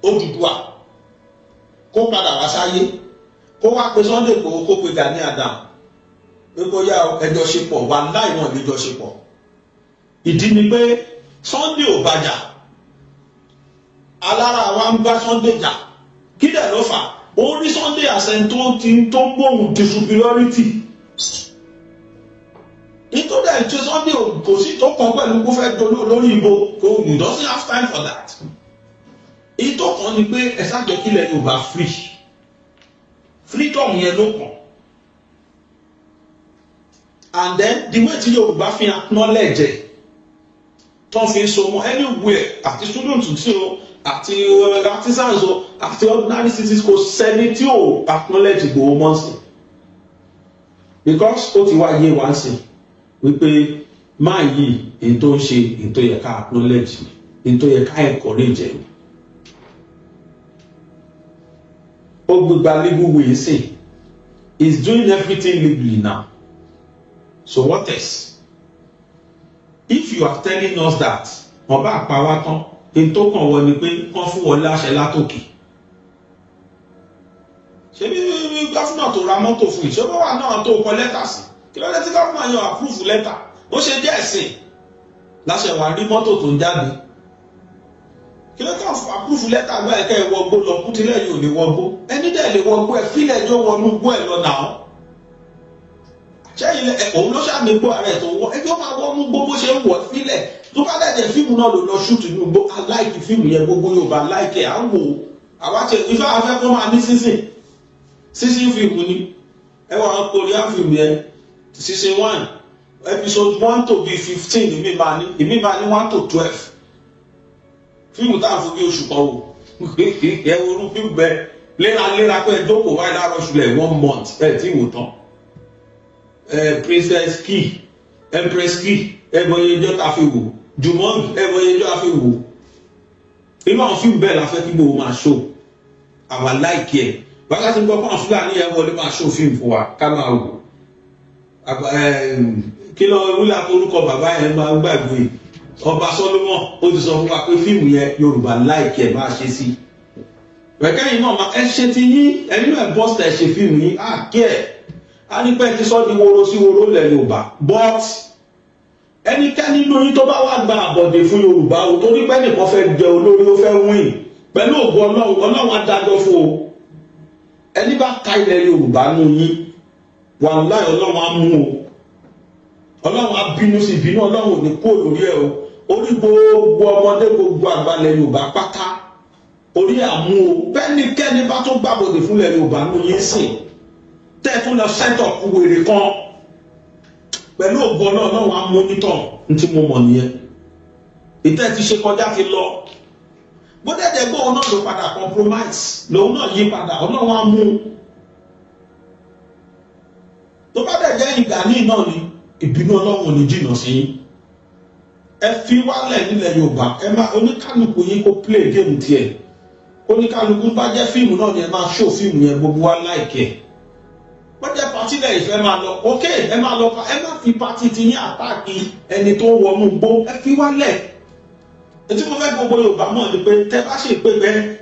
Odùduwà kó padà wá sáyé kó wá pe Sunday Igboho kó pe Gani Adams pé kó yá ẹjọ́ ṣe pọ̀ wà láì wọn níjọ́ ṣe pọ̀. Ìdí ni pé Sunday ò bàjà alára wa ń bá Sunday jà kí dẹ̀ ló fà ó rí Sunday àṣẹ tó ń gbóhùn di superiority nítorí ẹ̀ tí Sunday kò sí tó kàn pẹ̀lú kó fẹ́ lórí ìbò kò you don't have time for that. Èyí tó kàn ni pé ẹ ṣáàjọ kílẹ̀ Yorùbá freedom yẹn ló kàn. And then the way tí Yorùbá fi acknowledge ẹ̀ tó fi so mọ́ anywhere àti students tí o àti artisans o àti ordinary citizens kò sẹ́ni tí o acknowledge Ìgbòho mọ́ sí because ó ti wá yé wá sí wípé máa yí èyí tó ń ṣe èyí tó yẹ ká acknowledge èyí tó yẹ ká encourage ẹ̀ ó gbégbá legal way sí is doing everything legally now. So what else? If you are telling us that wọ́n bá pa wá tán èyí tó kàn wọ́n ni pé kán fún wọn láṣẹ látòkè. Ṣé bí gọ́fúnà tó ra mọ́tò fún ìṣòro wà náà tó kọ lẹ́tà sí? Kí ló dé tí gọ́fúnà yan àpúrúfù lẹ́tà? Ó ṣe jẹ́ ẹ̀sìn láṣẹ wà rí mọ́tò tó ń jáde. Kí ló kàn fún àpúrúfù lẹ́tà gbọ́ ẹ̀ka ìwọ̀gbó lọ kútílẹ̀ yóò lè wọgbó? Ẹni dẹ̀ lè wọgbó ẹ̀ fílẹ̀ ẹjọ́ wọnú gbó ẹ̀ lọ nàá. Ṣé ilẹ̀ òun ló ṣàmì gbọ́ ara ẹ̀ tó wọ́ ẹjọ́ máa wọ́n mú gbogbo ṣe ń wọ̀ sílẹ̀ tó bá dẹ̀jẹ̀ fíìmù náà ló lọ ṣúùtù ní gbogbo aláìkì fíìmù yẹn gbogbo Yorùbá aláìkì à ń wò ó àwáṣe ìfẹ́ afẹ́fẹ́ máa ní sísìn fíìmù ni ẹ wà wọn Korean fíìmù yẹn season 1 episode 1 to be 15 ìmí máa ní 1 to 12 fíìmù tá à ń fún bí oṣù kan wò ẹ wo orú fíìmù bẹ́ẹ̀ léraléra pé ẹ jókòó wáyé láàárọ̀ ṣùlẹ̀ 1 month ẹ tí wò tán. Princess Key, Empress Key, ẹgbọ̀nyẹ ẹjọ́ ta fi wò, Jùmọ́n ẹgbọ̀nyẹ ẹjọ́ ta fi wò. Inú àwọn fíìmù bẹ́ẹ̀ la fẹ́ kí gbogbo máa ṣó. Àwa láìkí ẹ̀. Wákàtí ń gbọ́ pọ́n Fúlàní ẹ̀ wọlé máa ṣó fíìmù fún wa ká máa wò. Kí lọ wúlà orúkọ bàbá yẹn máa gbàgbé. Ọba Solomon ó ti sọ fún wa pé fíìmù yẹn Yorùbá láìkí ẹ̀ máa ṣe sí. Wẹ̀kẹ́ yìí náà ẹ ṣe ti yín ẹni náà bọ́sítà ẹ ṣe fíìmù yín kí ẹ̀. A ní pẹ́ ti sọ́ di woro sí woro lẹ̀ Yorùbá but ẹnikẹ́ni lóyún tó bá wà gba àbọ̀dé fún Yorùbá o torí pé nìkan fẹ́ jẹ olórí ó fẹ́ win pẹ̀lú ògo Ọlọ́run adájọ́ fún o ẹni bá ka ilẹ̀ Yorùbá nù yín wàláhì Ọlọ́run á mú o Ọlọ́run á bínú sí ìbínú Ọlọ́run ò ní kó lórí ẹ̀ o orí gbogbo ọmọdé gbogbo àgbàlẹ̀ Yorùbá pátá orí àmú o bẹ́nikẹ́ni bá tó gbàbọ̀dé fúnlẹ̀ Yorùbá nù yín sìn tẹ́ẹ̀tún lọ sẹ́tọ̀ wèrè kan pẹ̀lú ògbọ́n náà wọ́n á mọ́nítọ̀ tí mo mọ̀ nìyẹn ìtẹ́ ti ṣe kọjá ti lọ bó dẹ̀dẹ̀ gbọ́ òun náà ló padà compromise lòun náà yí padà ọlọ́run á mú tó bá dẹ̀ jẹ́ Gani náà ni ìbínú Ọlọ́run ní jìnnà sí ẹ fi wálẹ̀ nílẹ̀ Yorùbá ẹ máa oníkálukú yín kó play game tiẹ̀ oníkálukú bá jẹ́ fíìmù náà ni ẹ máa show fíìmù yẹn gbogbo wa láìkẹ́ wọ́n jẹ́ pàtí lẹ̀ ìfẹ́ máa lọ ok ẹ máa lọ ẹ má fi pàtí ti yín àtàkì ẹni tó wọnú gbó ẹ fi wálẹ̀ ètí mo fẹ́ gbogbo Yorùbá mọ̀ ni pé tẹ́ bá ṣe pé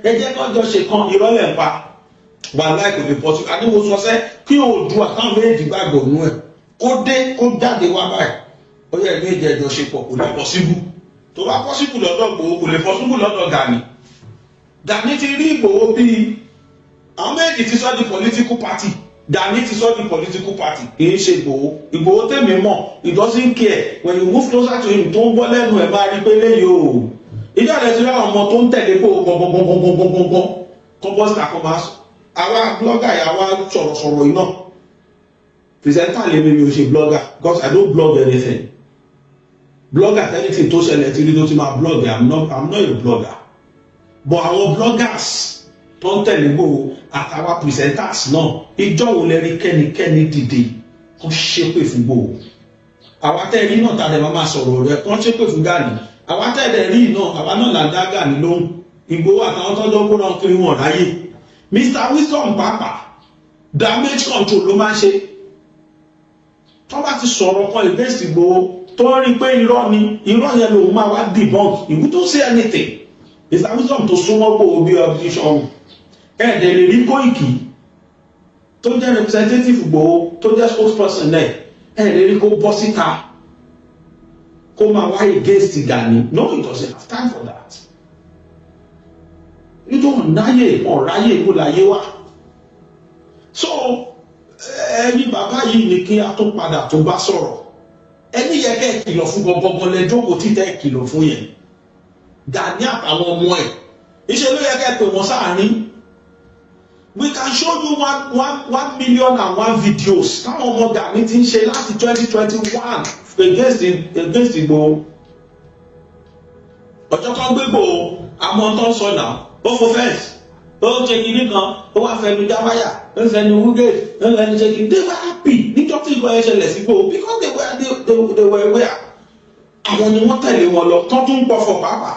ẹ jẹ́ kọ́jọ́ ṣe kan ìrọ́lẹ̀ ń pa wà láìkò lè pọ̀ sí àdéhùn sọ́sẹ́ kí Oòduà káwọn méjì gbàgbọ́ nú ẹ̀ kó dé kó jáde wá báyìí ó yẹ méjì ẹjọ́ ṣe pọ̀ kò lè pọ́síbù tó bá pọ́síbù lọ́dọ̀ Ìgbòho kò lè pọ́síbù lọ́dọ̀ Gani Gani ti rí Ìgbòho bíi àwọn méjì ti sọ di political party Gani ti sọ di political party kì í ṣe Ìgbòho Ìgbòho tèmi mọ̀ it doesn't care when you move closer to him tó ń bọ́ lẹ́nu ẹ̀ máa rí pé léyìí o ìjọ rẹ̀ ti rí àwọn ọmọ tó ń tẹ̀lé kó gbọ̀ngbọ̀ngbọ̀ngbọ̀ngbọ̀ngbọ̀ngbọ̀n kọ́mpọ́sítà kan máa àwa blogger yà wá sọ̀rọ̀sọ̀rọ̀ iná presenter lèmi mi ò ṣe blogger because I don't blog anything blogger anything tó ṣẹlẹ̀ tí rí tó ti máa blog I'm not a blogger but àwọn bloggers tó ń tẹ̀lé Ìgbòho àtàwọn presenters náà ìjọ wo lẹ rí kẹ́nikẹ́ni dìde kó ṣépè fún Ìgbòho àwa tẹ́ẹ̀rí náà tàdé máa sọ̀rọ̀ rẹ̀ kó ṣépè fún Gani àwa tẹ́ẹ̀dẹ̀ rí náà àwa náà là ń dá Gani lóhùn Ìgbòho àtàwọn tọ́jọ́ gbóná kiri wọn ráyè Mr. Wisdom pàápàá damage control ló máa ń ṣe tó bá ti sọ̀rọ̀ kan against Ìgbòho tó rí pé irọ́ ni irọ́ yẹn lòun máa wá debunk he wouldn't say anything Mr. Wisdom tó súnmọ́ Igboho bí opposition ẹ̀ẹ́dẹ̀ lè rí Koiki tó jẹ́ representative Igboho tó jẹ́ spokesperson náà ẹ̀ẹ́dẹ̀ rí kó bọ́ síta kó máa wá against Gani. No, he doesn't have time for that. Nítorí ọ̀nàyè ọ̀ráyè kó láyé wá. So ẹni bàbá yìí ni kí a tó padà tó bá sọ̀rọ̀ ẹni yẹ kẹ́ ẹ̀ kìlọ̀ fún gbọ̀ngbọ̀ngbọ̀n lẹ́jọ́ kò títẹ̀ ẹ̀ kìlọ̀ fún yẹn Gani àtàwọn ọmọ ẹ̀ iṣẹ́ ló yẹ kẹ́ ẹ̀ pè wọ́n sáàárín. We can show you 1 million and 1 videos táwọn ọmọ Gani ti ń ṣe láti 2021 against Igboho. Ọjọ́ kan gbé Igboho àmọ́ tó ń sọ náà ó fò fẹ́ǹsì ó ṣe kìíní kan ó wá fẹnu jáwáyà ó fẹnu wúgẹ̀ ó fẹnu ṣe kìíní. They were happy níjọ́ tí ìgbà yẹn ṣẹlẹ̀ sí Igboho because they were aware. Àwọn ni wọ́n tẹ̀lé wọn lọ tán tún ń pọ̀fọ̀ pàápàá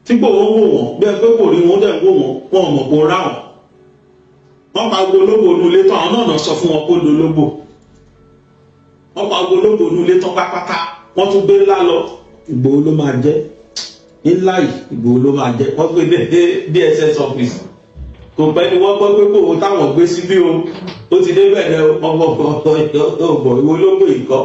tí Igboho ń wò wọ́n bí ẹgbẹ́ kò rí wọn dẹ̀ ń wò wọ́n wọn ò mọ̀ kó rá wọn. Wọ́n pa agológbò nulẹ̀ tán àwọn náà sọ fún wọn kó dológbò. Wọ́n pa agológbò nulẹ̀ tán pátápátá wọ́n tún gbé ńlá lọ Igboho ló máa jẹ́ ńlá yìí Igboho ló máa jẹ́ wọ́n gbé DSS office kò pẹ́ ni wọ́n gbọ́ pé Igboho táwọn gbé síbí o ó ti dé bẹ̀rẹ̀ ọgbọ̀n ìwé ológbò ìkọ́